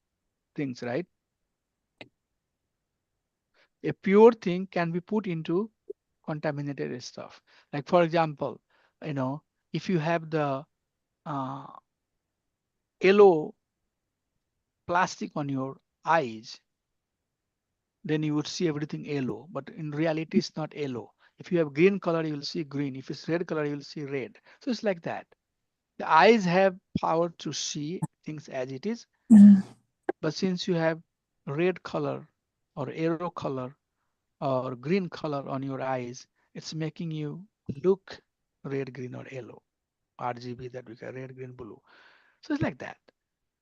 things, right? A pure thing can be put into contaminated stuff. Like for example, if you have the uh, yellow plastic on your eyes, then you would see everything yellow. But in reality, it's not yellow. If you have green color, you will see green. If it's red color, you will see red. So it's like that. The eyes have power to see things as it is, but since you have red color or arrow color or green color on your eyes, it's making you look red, green, or yellow. RGB, that we call red, green, blue. So it's like that.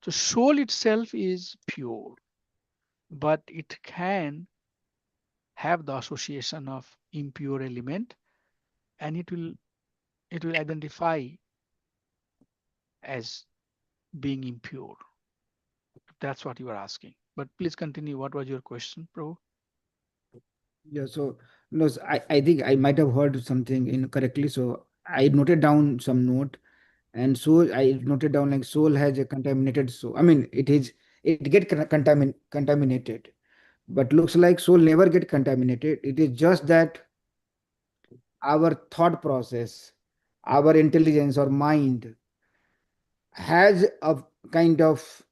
So soul itself is pure, but it can have the association of impure element, and it will identify as being impure. That's what you are asking. But please continue. What was your question, Prabhu? Yeah, so no, I think I might have heard something incorrectly. So I noted down some note, and so I noted down like soul has a contaminated soul. I mean, it get contaminated, but looks like soul never get contaminated. It is just that our thought process, our intelligence or mind has a kind of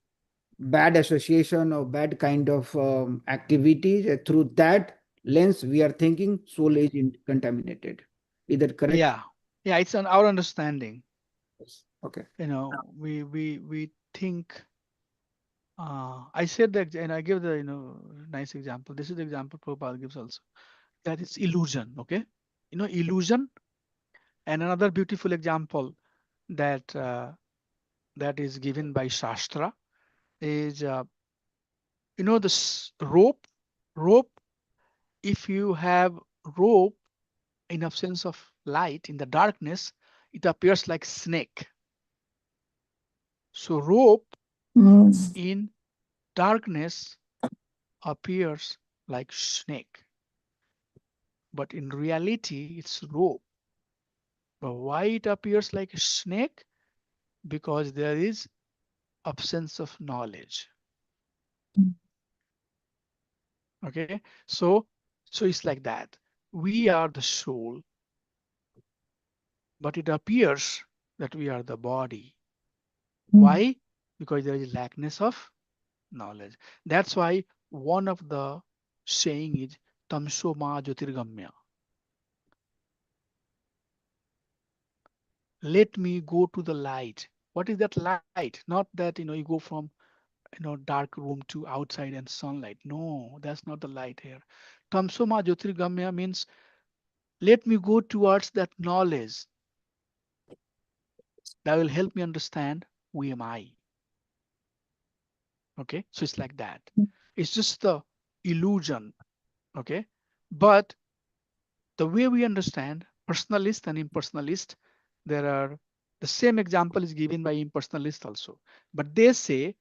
bad association or bad kind of activities. Through that lens, we are thinking soul is contaminated. Is that correct? Yeah, it's on our understanding. Yes. Okay. We think. I said that, and I give the nice example. This is the example Prabhupada gives also. That is illusion. Okay, illusion. And another beautiful example that that is given by Shastra is this rope. If you have rope in absence of light in the darkness, it appears like snake. So rope in darkness appears like snake, but in reality it's rope. But why it appears like a snake? Because there is absence of knowledge. Okay, so it's like that. We are the soul, but it appears that we are the body. Why? Because there is lackness of knowledge. That's why one of the saying is tamso ma jyotirgamya. Let me go to the light. What is that light? Not that you go from dark room to outside and sunlight. No, that's not the light here. Tamso ma jyotirgamya means let me go towards that knowledge that will help me understand who am I. Okay, so it's like that. It's just the illusion. Okay, but the way we understand personalist and impersonalist, there are the same example is given by impersonalist also, but they say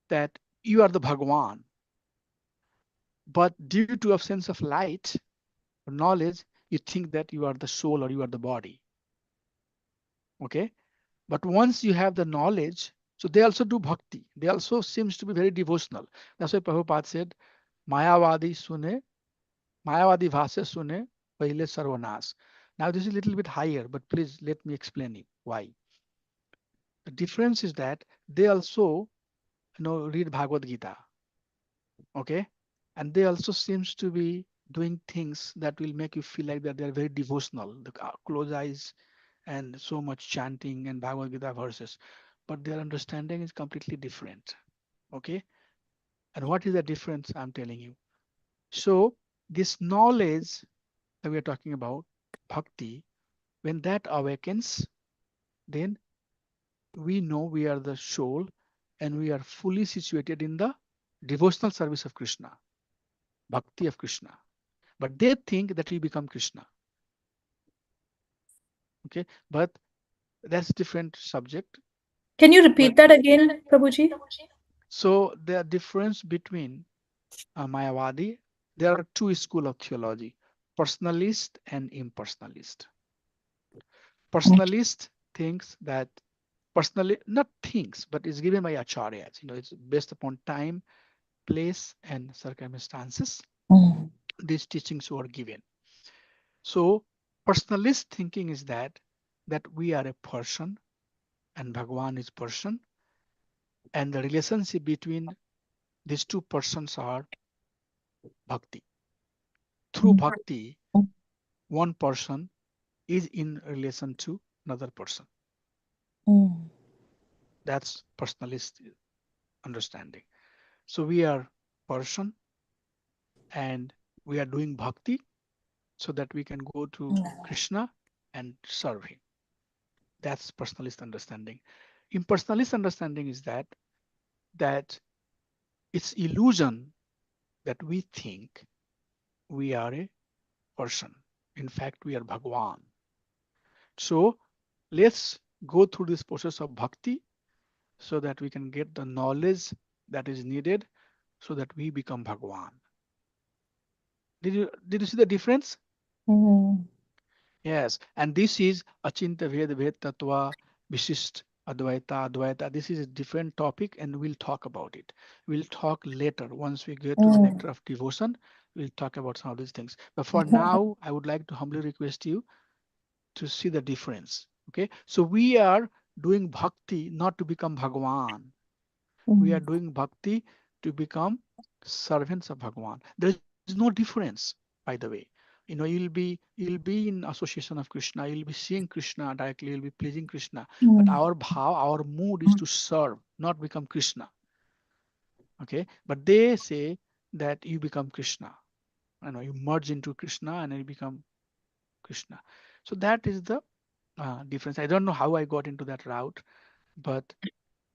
that you are the Bhagwan, but due to absence of light or knowledge, you think that you are the soul or you are the body. Okay, but once you have the knowledge, so they also do bhakti. They also seems to be very devotional. That's why Prabhupada said, Mayavadi sune, Mayavadi bhasya sune, paile sarvanas. Now this is a little bit higher, but please let me explain it why. The difference is that they also read Bhagavad Gita. Okay, and they also seems to be doing things that will make you feel like that they're very devotional. The close eyes and so much chanting and Bhagavad Gita verses, but their understanding is completely different. Okay, and what is the difference? I'm telling you. So this knowledge that we are talking about, bhakti, when that awakens, then we know we are the soul and we are fully situated in the devotional service of Krishna, bhakti of Krishna. But they think that we become Krishna. Okay, but that's different subject. Can you repeat that again, Prabhuji? So the difference between Mayavadi, there are two schools of theology, personalist and impersonalist. Personalist thinks that personally, not thinks, but is given by acharyas. It's based upon time, place, and circumstances. these teachings were given. So personalist thinking is that we are a person and Bhagwan is person, and the relationship between these two persons are bhakti. Through bhakti, one person is in relation to another person. That's personalist understanding. So we are person and we are doing bhakti so that we can go to Krishna and serve him. That's personalist understanding. Impersonalist understanding is that it's illusion that we think we are a person. In fact, we are Bhagwan. So let's go through this process of bhakti so that we can get the knowledge that is needed so that we become Bhagwan. Did you see the difference? Yes, and this is Achinta Ved Ved Tattva Vishisht Advaita. This is a different topic, and we'll talk about it. We'll talk later once we get to the nectar of devotion. We'll talk about some of these things. But for now, I would like to humbly request you to see the difference. Okay, so we are doing bhakti not to become Bhagwan. We are doing bhakti to become servants of Bhagwan. There is no difference, by the way. You'll be in association of Krishna, you'll be seeing Krishna directly, you'll be pleasing Krishna. But our bhav, our mood is to serve, not become Krishna. Okay. But they say that you become Krishna. You merge into Krishna and you become Krishna. So that is the difference. I don't know how I got into that route, but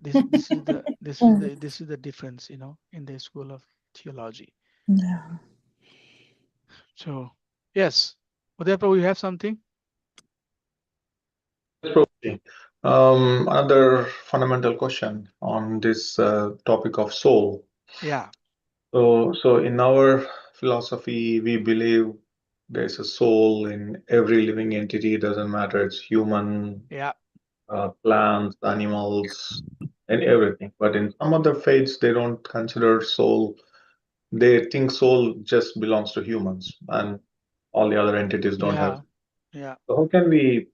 this is the difference, in the school of theology. So yes, Uday Prabhu, you have something? Probably. Another fundamental question on this topic of soul. Yeah, So in our philosophy, we believe there's a soul in every living entity. Doesn't matter it's human, yeah, plants, animals, and everything. But in some other faiths, they don't consider soul. They think soul just belongs to humans, and all the other entities don't have. yeah, yeah. So how can we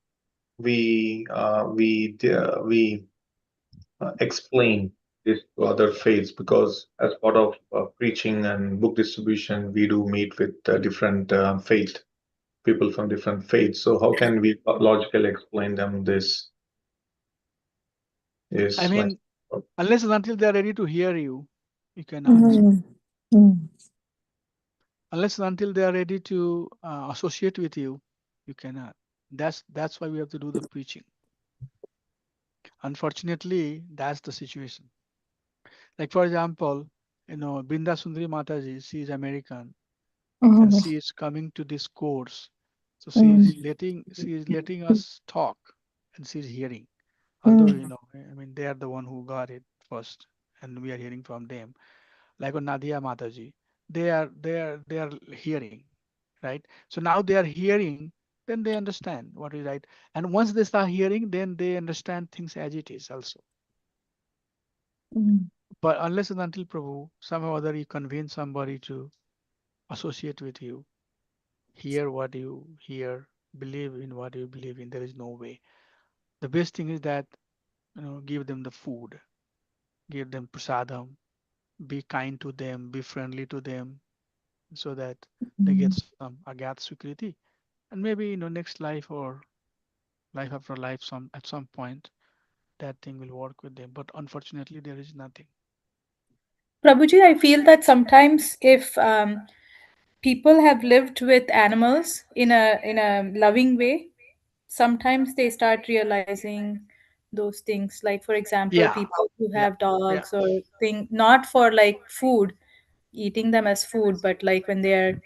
explain this to other faiths? Because as part of preaching and book distribution, we do meet with different faith people from different faiths. So how can we logically explain them this? I Is my mean, unless and until they are ready to hear you, you cannot. Unless and until they are ready to associate with you, you cannot. That's why we have to do the preaching. Unfortunately, that's the situation. Like for example, Brinda Sundari Mataji, she is American and she is coming to this course. So she is letting us talk and she is hearing. Although, I mean, they are the one who got it first and we are hearing from them. Like on Nadia Mataji, they are hearing, right? So now they are hearing, then they understand what is right. And once they start hearing, then they understand things as it is also. But unless and until Prabhu, somehow or other you convince somebody to associate with you, hear what you hear, believe in what you believe in, there is no way. The best thing is that, give them the food, give them prasadam, be kind to them, be friendly to them, so that they get some agat sukriti. And maybe, next life or life after life, at some point, that thing will work with them. But unfortunately, there is nothing. Prabhuji, I feel that sometimes if people have lived with animals in a loving way, sometimes they start realizing those things. Like for example, Yeah, people who yeah, have yeah. dogs or thing not for like food, eating them as food, but like when they're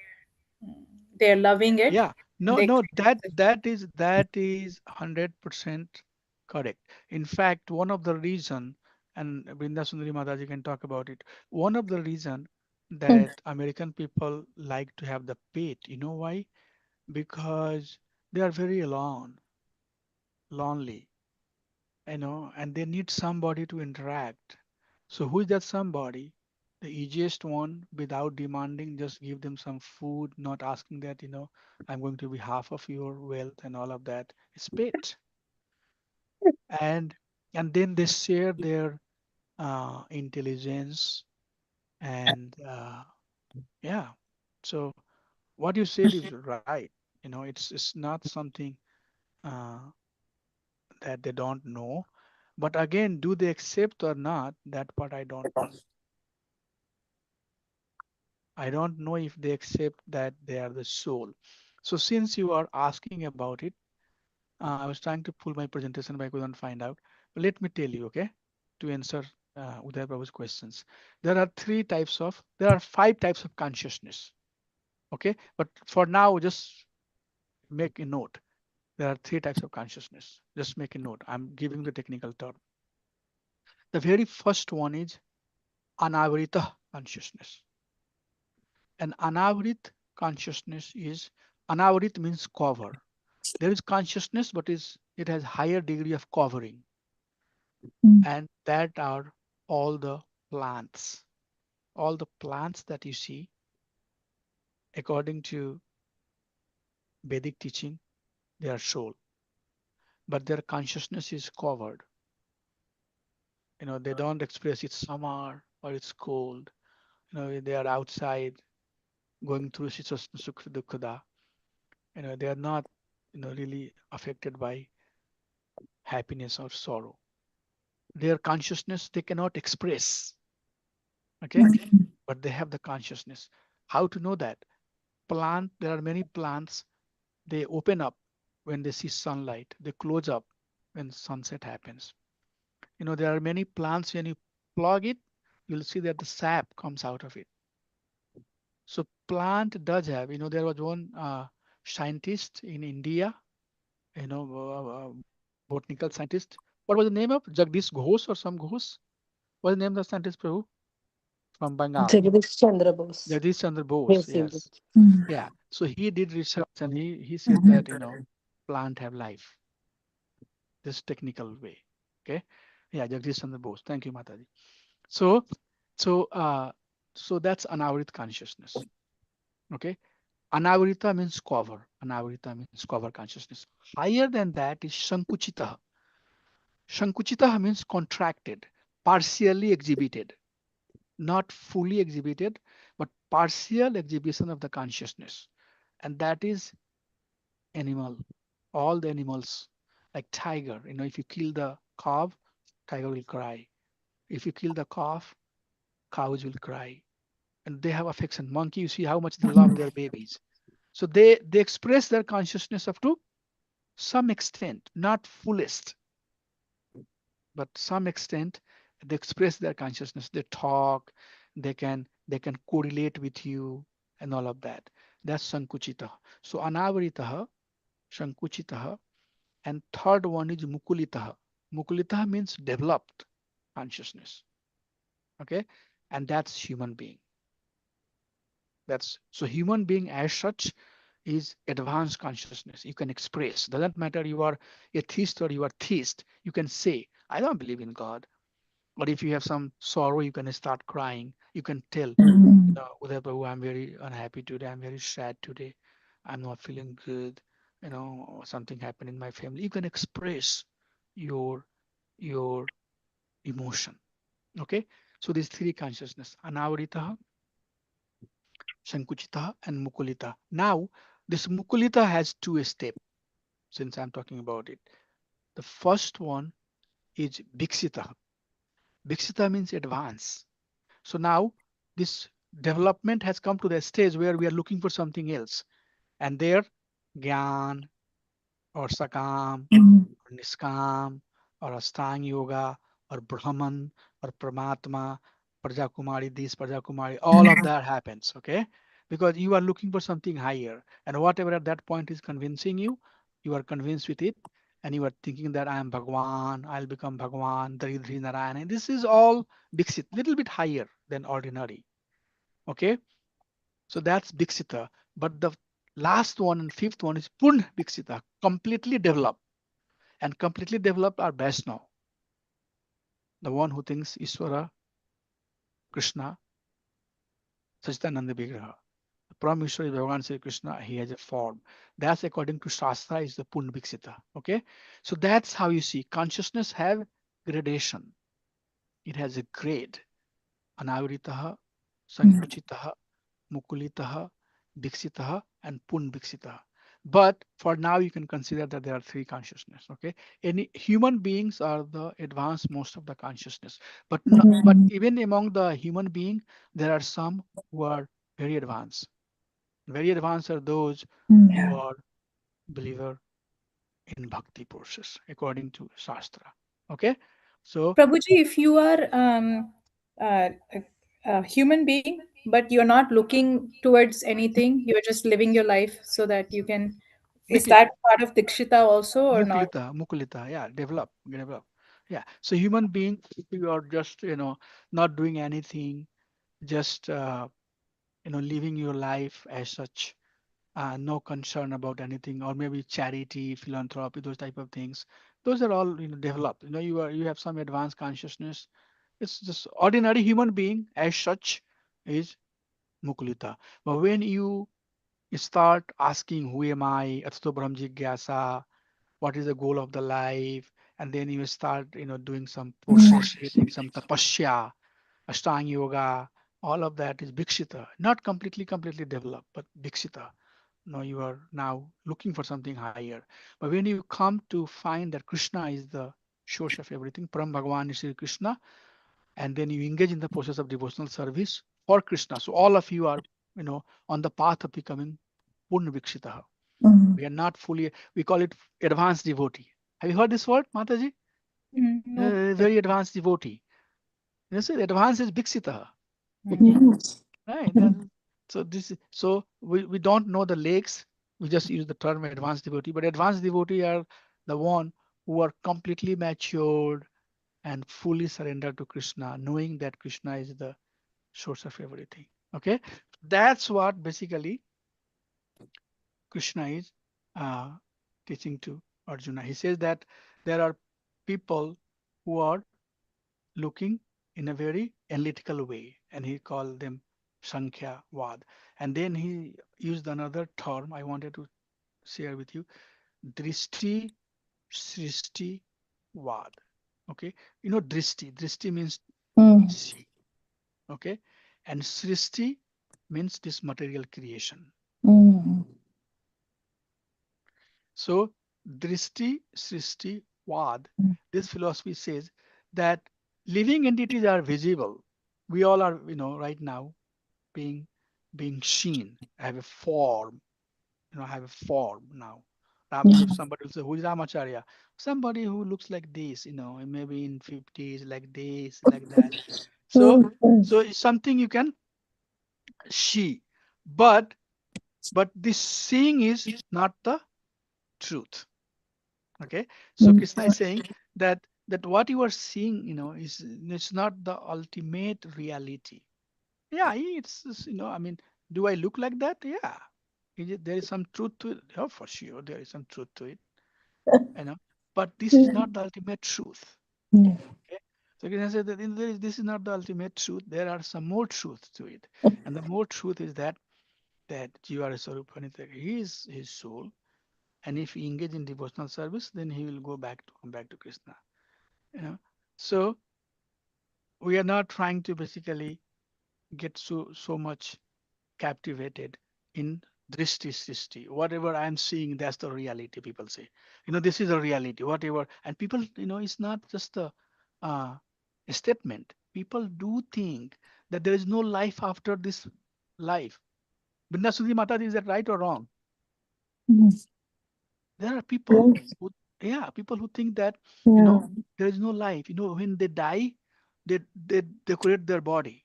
loving it, Yeah, no, they no, that is 100% correct. In fact, one of the reason, and Brinda Sundari Mataji can talk about it. One of the reason that American people like to have the pet, you know why? Because they are very alone, lonely, and they need somebody to interact. So who is that somebody? The easiest one, without demanding, just give them some food, not asking that, I'm going to be half of your wealth and all of that. It's paid. And then they share their intelligence and yeah. So what you said is right. It's not something uh, that they don't know. But again, do they accept or not? That part I don't know. I don't know if they accept that they are the soul. So since you are asking about it, I was trying to pull my presentation, but I couldn't find out. But let me tell you, okay, to answer Uday Prabhu's questions. There are 5 types of consciousness, okay? But for now, just make a note. There are 3 types of consciousness. Just make a note. I'm giving the technical term. The very first one is anavarita consciousness. And anavarit consciousness is, anavarit means cover. There is consciousness, but it has higher degree of covering. And that are all the plants. All the plants that you see, according to Vedic teaching, they are soul. But their consciousness is covered. They don't express it's summer or it's cold. They are outside going through Sukha Dukkha. They are not, really affected by happiness or sorrow. Their consciousness they cannot express, okay, but they have the consciousness. How to know that? There are many plants, they open up when they see sunlight, they close up when sunset happens. There are many plants, when you plug it, you'll see that the sap comes out of it. So plant does have, there was one scientist in India, botanical scientist. What was the name of Jagdish Ghosh or some Ghosh? What's the name of the scientist, Prabhu? From Bengal. Jagdish Chandra Bose. Jagdish Chandra Bose, Yes, he did. yes. Yeah. So he did research and he said that, plant have life. This technical way. Okay. Yeah, Jagdish Chandra Bose. Thank you, Mataji. So, so, uh, so that's anavarit consciousness. Okay. Anavarita means cover. Anavarita means cover consciousness. Higher than that is Sankuchita. Sankuchita means contracted, partially exhibited, not fully exhibited, but partial exhibition of the consciousness. And that is animal, all the animals, like tiger. If you kill the calf, tiger will cry. If you kill the calf, cows will cry. And they have affection. Monkey, you see how much they love their babies. So they express their consciousness up to some extent, not fullest, but some extent. They express their consciousness. They talk. They can correlate with you and all of that. That's sankuchita. So anavaritaha, sankuchitaha, and third one is mukulitaha. Mukulitaha means developed consciousness. Okay, and that's human being. That's so human being as such is advanced consciousness. You can express. Doesn't matter you are atheist or you are theist. You can say, I don't believe in God. But if you have some sorrow, you can start crying. You can tell, Uday Prabhu, I'm very unhappy today. I'm very sad today. I'm not feeling good. Something happened in my family. You can express your your emotion. Okay. So these 3 consciousness, anavarita, sankuchita, and mukulita. Now, this mukulita has 2 steps since I'm talking about it. The first one is Bhiksita. Bhiksita means advance. So now this development has come to the stage where we are looking for something else. And there, Gyan or Sakam or Niskam or Astang Yoga or Brahman or Paramatma, Prajakumari, this Prajakumari, all of that happens, okay? Because you are looking for something higher. And whatever at that point is convincing you, you are convinced with it. And you are thinking that I am Bhagwan, I'll become Bhagwan, Daridri Narayana. This is all Bhiksit, little bit higher than ordinary. Okay, so that's Bhiksita. But the last one and fifth one is Purn Bhiksita, completely developed. And completely developed are Vaishnava, the one who thinks Ishvara, Krishna, Sachidananda Vigraha. Param Ishwar is Bhagavan Sri Krishna, he has a form. That's according to Shastra is the Pun Viksita. Okay? So that's how you see consciousness have gradation. It has a grade. Anavritaha, Sankuchitaha, Mukulitaha, Viksitaha, and Pun Viksitaha. But for now, you can consider that there are three consciousness. Okay, any human beings are the advanced most of the consciousness, but but even among the human being, there are some who are very advanced. Very advanced are those who are believer in bhakti process according to Shastra. Okay, so Prabhuji, if you are a human being, but you're not looking towards anything, you're just living your life so that you can. Is make it that part of Dikshita also or not? Mukulita, yeah, develop. Yeah. So human being, if you are just, not doing anything, just, living your life as such, no concern about anything, or maybe charity, philanthropy, those type of things. Those are all, developed. You have some advanced consciousness. It's just ordinary human being as such is Mukulita. But when you start asking, who am I? Atsto Brahm Jigyasa, what is the goal of the life, and then you start doing some process, hitting some tapasya, ashtanga yoga, all of that is bhikshita, not completely developed, but bhikshita. No, you are now looking for something higher. But when you come to find that Krishna is the source of everything, Param Bhagavan is Sri Krishna, and then you engage in the process of devotional service for Krishna, so all of you are on the path of becoming purna vikshita. We are not fully, we call it advanced devotee. Have you heard this word, Mataji? No. Very advanced devotee. You see, advanced is Bhiksita. Right. So we don't know the lakes. We just use the term advanced devotee, but advanced devotee are the one who are completely matured and fully surrendered to Krishna, knowing that Krishna is the source of everything. Okay. That's what basically Krishna is uh, teaching to Arjuna. He says that there are people who are looking in a very analytical way, and he called them Sankhya Vad. And then he used another term I wanted to share with you, Drishti Srishti Vad. Okay, Drishti means see. Okay, and Srishti means this material creation. So, Drishti, Srishti, Vad, this philosophy says that living entities are visible. We all are, right now being seen. I have a form, I have a form now. If somebody will say, who is Ramacharya? Somebody who looks like this, maybe in 50s, like this, like that. So, it's something you can see, but this seeing is not the truth. Okay, so Krishna is saying that what you are seeing, is it's not the ultimate reality. Yeah, I mean, do I look like that? Yeah, there is some truth to it. Oh, for sure, there is some truth to it, you know. But this is not the ultimate truth. Okay, so Krishna said that this is not the ultimate truth. There are some more truth to it, and the more truth is that Jiva Swarupanita, he is his soul, and if he engage in devotional service, then he will come back to Krishna. So we are not trying to basically get so much captivated in drishti srishti. Whatever I'm seeing, that's the reality. People say, this is a reality. Whatever, and people, it's not just uh, a statement. People do think that there is no life after this life. Vindasudhi Mataji, is that right or wrong? There are people who, yeah, people who think that, there is no life. When they die, they decorate their body.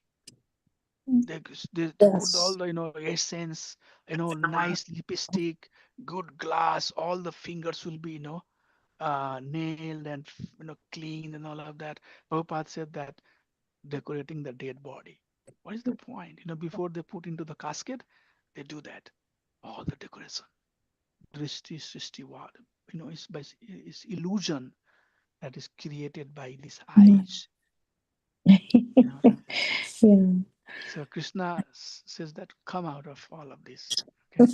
They put all the, essence, nice lipstick, good glass, all the fingers will be, nailed and, clean and all of that. Prabhupada said that decorating the dead body. What is the point? Before they put into the casket, they do that. All the decoration. Drishti Srishtivad. It's illusion that is created by these eyes. You know. So Krishna says that come out of all of this. Okay.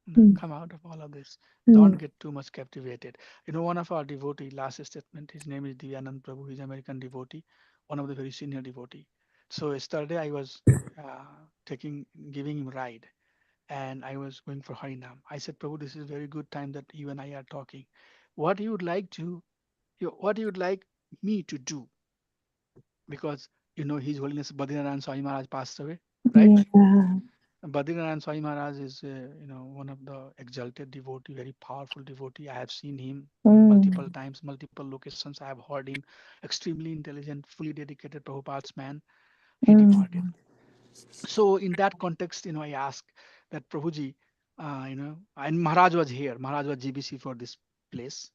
Mm. Come out of all of this. Don't Mm. get too much captivated. One of our devotee, last statement, his name is Divyanand Prabhu. He's American devotee, one of the very senior devotee. So yesterday I was giving him ride, and I was going for Harinam. I said, Prabhu, this is a very good time that you and I are talking. What you would like to, what you would like me to do? Because His Holiness Badrinaran Swami Maharaj passed away, right? Yeah. Badrinaran Swami Maharaj is, one of the exalted devotee, very powerful devotee. I have seen him multiple Mm. times, multiple locations. I have heard him. Extremely intelligent, fully dedicated Prabhupada's man. He departed. Mm. So in that context, I asked that Prabhuji, and Maharaj was here. Maharaj was GBC for this place,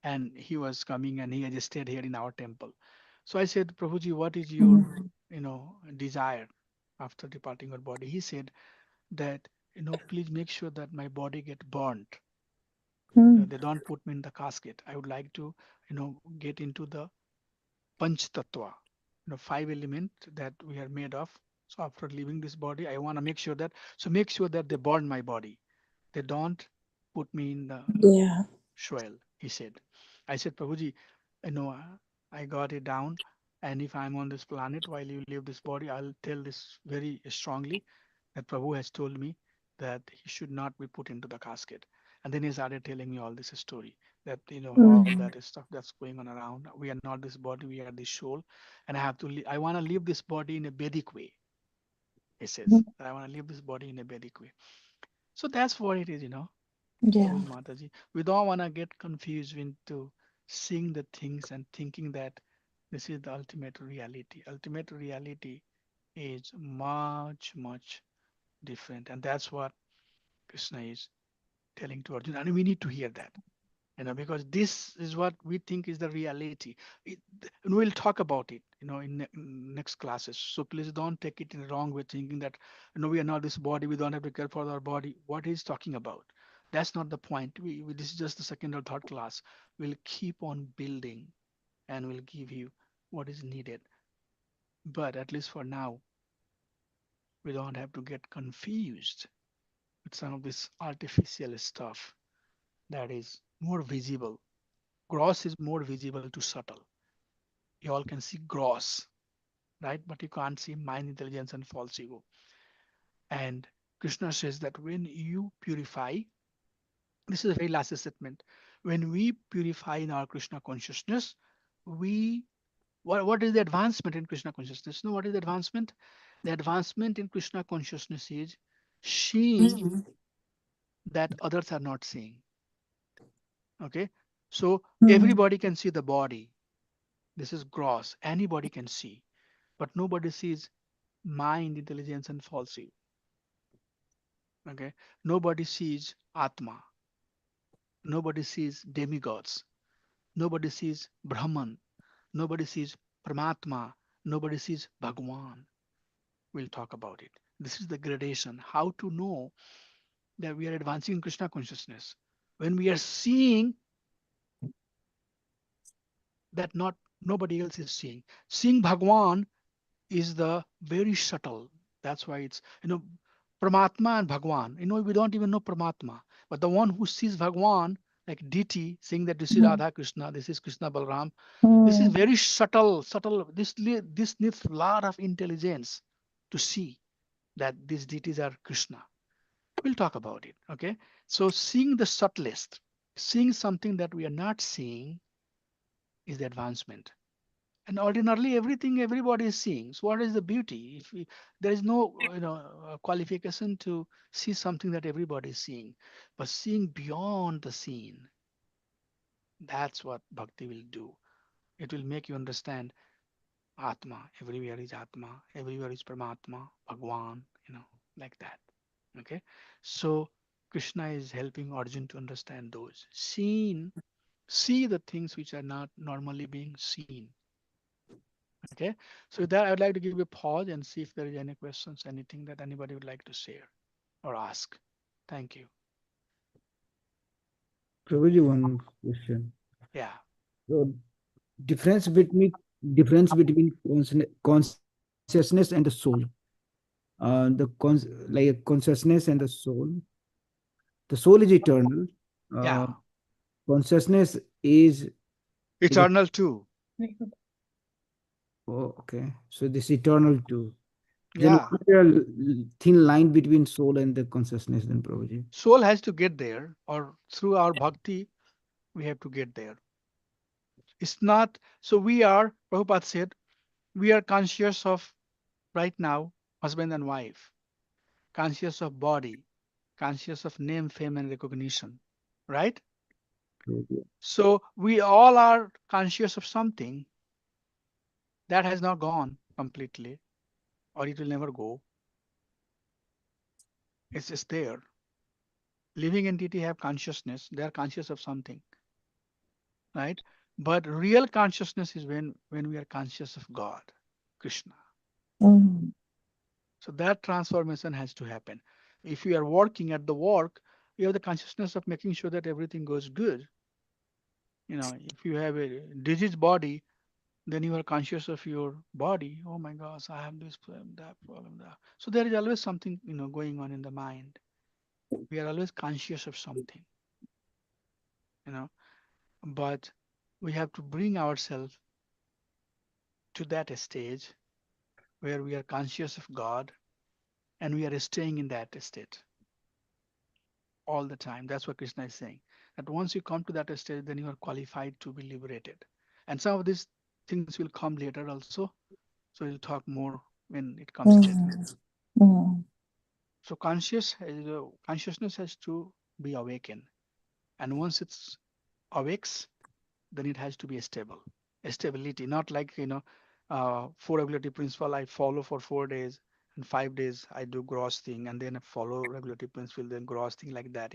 and he was coming, and he had stayed here in our temple. So I said, Prabhuji, what is your, Mm. desire after departing your body? He said that, please make sure that my body get burnt. Mm. They don't put me in the casket. I would like to, get into the Panch Tattva, five element that we are made of. So after leaving this body, I want to make sure that, so make sure that they burn my body. They don't put me in the Yeah. soil, he said. I said, Prabhuji, I got it down. And if I'm on this planet while you leave this body, I'll tell this very strongly that Prabhu has told me that he should not be put into the casket. And then he started telling me all this story that, all Mm. that is stuff that's going on around. We are not this body, we are this soul. And I want to leave this body in a Vedic way, he says. That I want to leave this body in a Vedic way. So that's what it is. Yeah. Prabhuji Mataji. We don't want to get confused into seeing the things and thinking that this is the ultimate reality. Ultimate reality is much, much different. And that's what Krishna is telling to Arjuna. And we need to hear that, because this is what we think is the reality. It, and we'll talk about it, in next classes. So please don't take it in the wrong way, thinking that, we are not this body, we don't have to care for our body. What he's talking about? That's not the point. This is just the second or third class. We'll keep on building and we'll give you what is needed. But at least for now, we don't have to get confused with some of this artificial stuff that is more visible. Gross is more visible to subtle. You all can see gross, right? But you can't see mind, intelligence, and false ego. And Krishna says that when you purify, this is a very last statement. When we purify in our Krishna consciousness, we what is the advancement in Krishna consciousness? No, what is the advancement? The advancement in Krishna consciousness is seeing that others are not seeing. Okay, so Mm. everybody can see the body. This is gross. Anybody can see, but nobody sees mind, intelligence, and falsehood. Okay, nobody sees Atma. Nobody sees demigods. Nobody sees Brahman. Nobody sees Paramatma. Nobody sees Bhagwan. We'll talk about it. This is the gradation. How to know that we are advancing in Krishna consciousness when we are seeing that not nobody else is seeing. Seeing Bhagwan is the very subtle. That's why it's Paramatma and Bhagwan. We don't even know Paramatma, but the one who sees Bhagwan, like DT, saying that this is Mm. Radha Krishna, this is Krishna Balram. This is Mm. very subtle, subtle. This needs a lot of intelligence to see that these deities are Krishna. We'll talk about it. Okay. So seeing the subtlest, seeing something that we are not seeing is the advancement. And ordinarily everything everybody is seeing. So what is the beauty? If there is no qualification to see something that everybody is seeing, but seeing beyond the scene, that's what bhakti will do. It will make you understand Atma. Everywhere is Atma. Everywhere is Paramatma, Bhagwan. Like that. Okay. So Krishna is helping Arjun to understand those. See the things which are not normally being seen. Okay. So with that, I would like to give you a pause and see if there is any questions, anything that anybody would like to share or ask. Thank you. Prabhuji, one question. Yeah. So difference between consciousness consciousness and the soul. Like consciousness and the soul. The soul is eternal. Yeah, Consciousness is a, eternal too. oh, okay. So this eternal too. Then Yeah, what is the thin line between soul and the consciousness then, Prabhuji? soul has to get there, or through our bhakti, we have to get there. It's not, so we are, Prabhupada said, we are conscious of right now, husband and wife, conscious of body, conscious of name, fame, and recognition, right? Prabhuji. So we all are conscious of something that has not gone completely, or it will never go. It's just there. Living entity have consciousness, they are conscious of something, right? But real consciousness is when we are conscious of God, Krishna. Mm. So that transformation has to happen. If you are working at the work, you have the consciousness of making sure that everything goes good. If you have a diseased body, then you are conscious of your body. Oh my gosh, I have this problem, that problem, that. So there is always something, going on in the mind. We are always conscious of something, you know, but we have to bring ourselves to that stage where we are conscious of God and we are staying in that state all the time. That's what Krishna is saying. That once you come to that stage, then you are qualified to be liberated. And some of these things will come later also. So we'll talk more when it comes later. Mm. Mm. So consciousness has to be awakened. And once it's awakes, then it has to be stable. A stability, not like, four regulatory principle I follow for 4 days and 5 days I do gross thing and then I follow regulatory principle, then gross thing like that.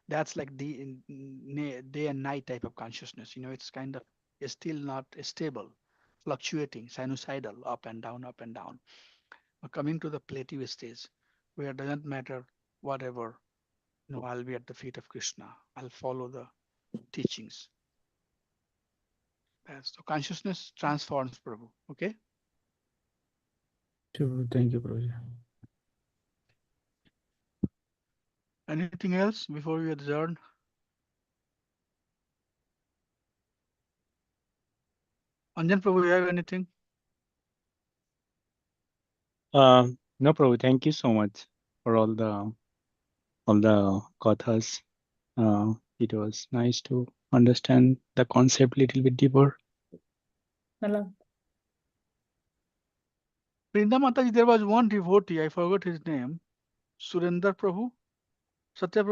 That's like the day and night type of consciousness. It's kind of still not stable, fluctuating, sinusoidal, up and down. But coming to the plateau stage, where it doesn't matter whatever, I'll be at the feet of Krishna. I'll follow the teachings. So consciousness transforms, Prabhu. Okay. Sure, thank you, Prabhuji. Anything else before we adjourn? Anjan Prabhu, you have anything? No, Prabhu, thank you so much for all the kathas. It was nice to understand the concept a little bit deeper. Hello. Vrinda Mataji, there was one devotee, I forgot his name, Surendra Prabhu, Satya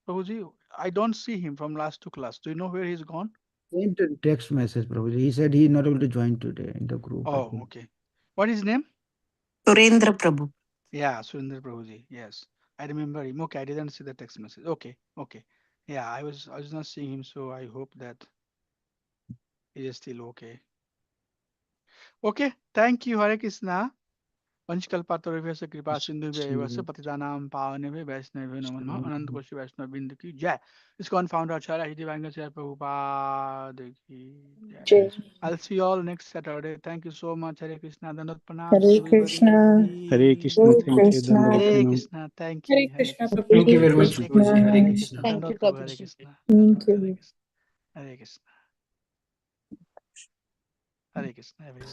Prabhuji. I don't see him from last two class. Do you know where he's gone? Sent a text message, Prabhuji. He said he's not able to join today in the group. Oh, okay. What is his name? Surendra Prabhu. Yeah, Surendra Prabhuji. Yes, I remember him. Okay, I didn't see the text message. Okay. Yeah, I was not seeing him, so I hope that he is still okay. Okay, thank you, Hare Krishna. पंचकल्पातरुभ्यश्च कृपा सिन्धुभ्यैव पतितानां पावनेभ्यो वैष्णवेभ्यो नमो नमः अनंत कोटि वैष्णव बिंदु की जय. ISKCON founder Acharya Hridivanga Prabhupada की जय. Jai. I'll see you all next Saturday. Thank you so much. Hare Krishna. Dandat pranam Hare everybody. Krishna. Hare Krishna, Hare thank you. Krishna. Hare Dandavat Krishna. Thank Hare you. Hare Krishna, Krishna. Thank you Prabhuji. very Hare much, Hare Prabhuji. Krishna. Hare Krishna. Krishna. Thank you, Dandat Prabhu. Hare Prabhuji. Krishna. Thank Dandat Hare you. Krishna. Hare Krishna. Hare Krishna. Everyone.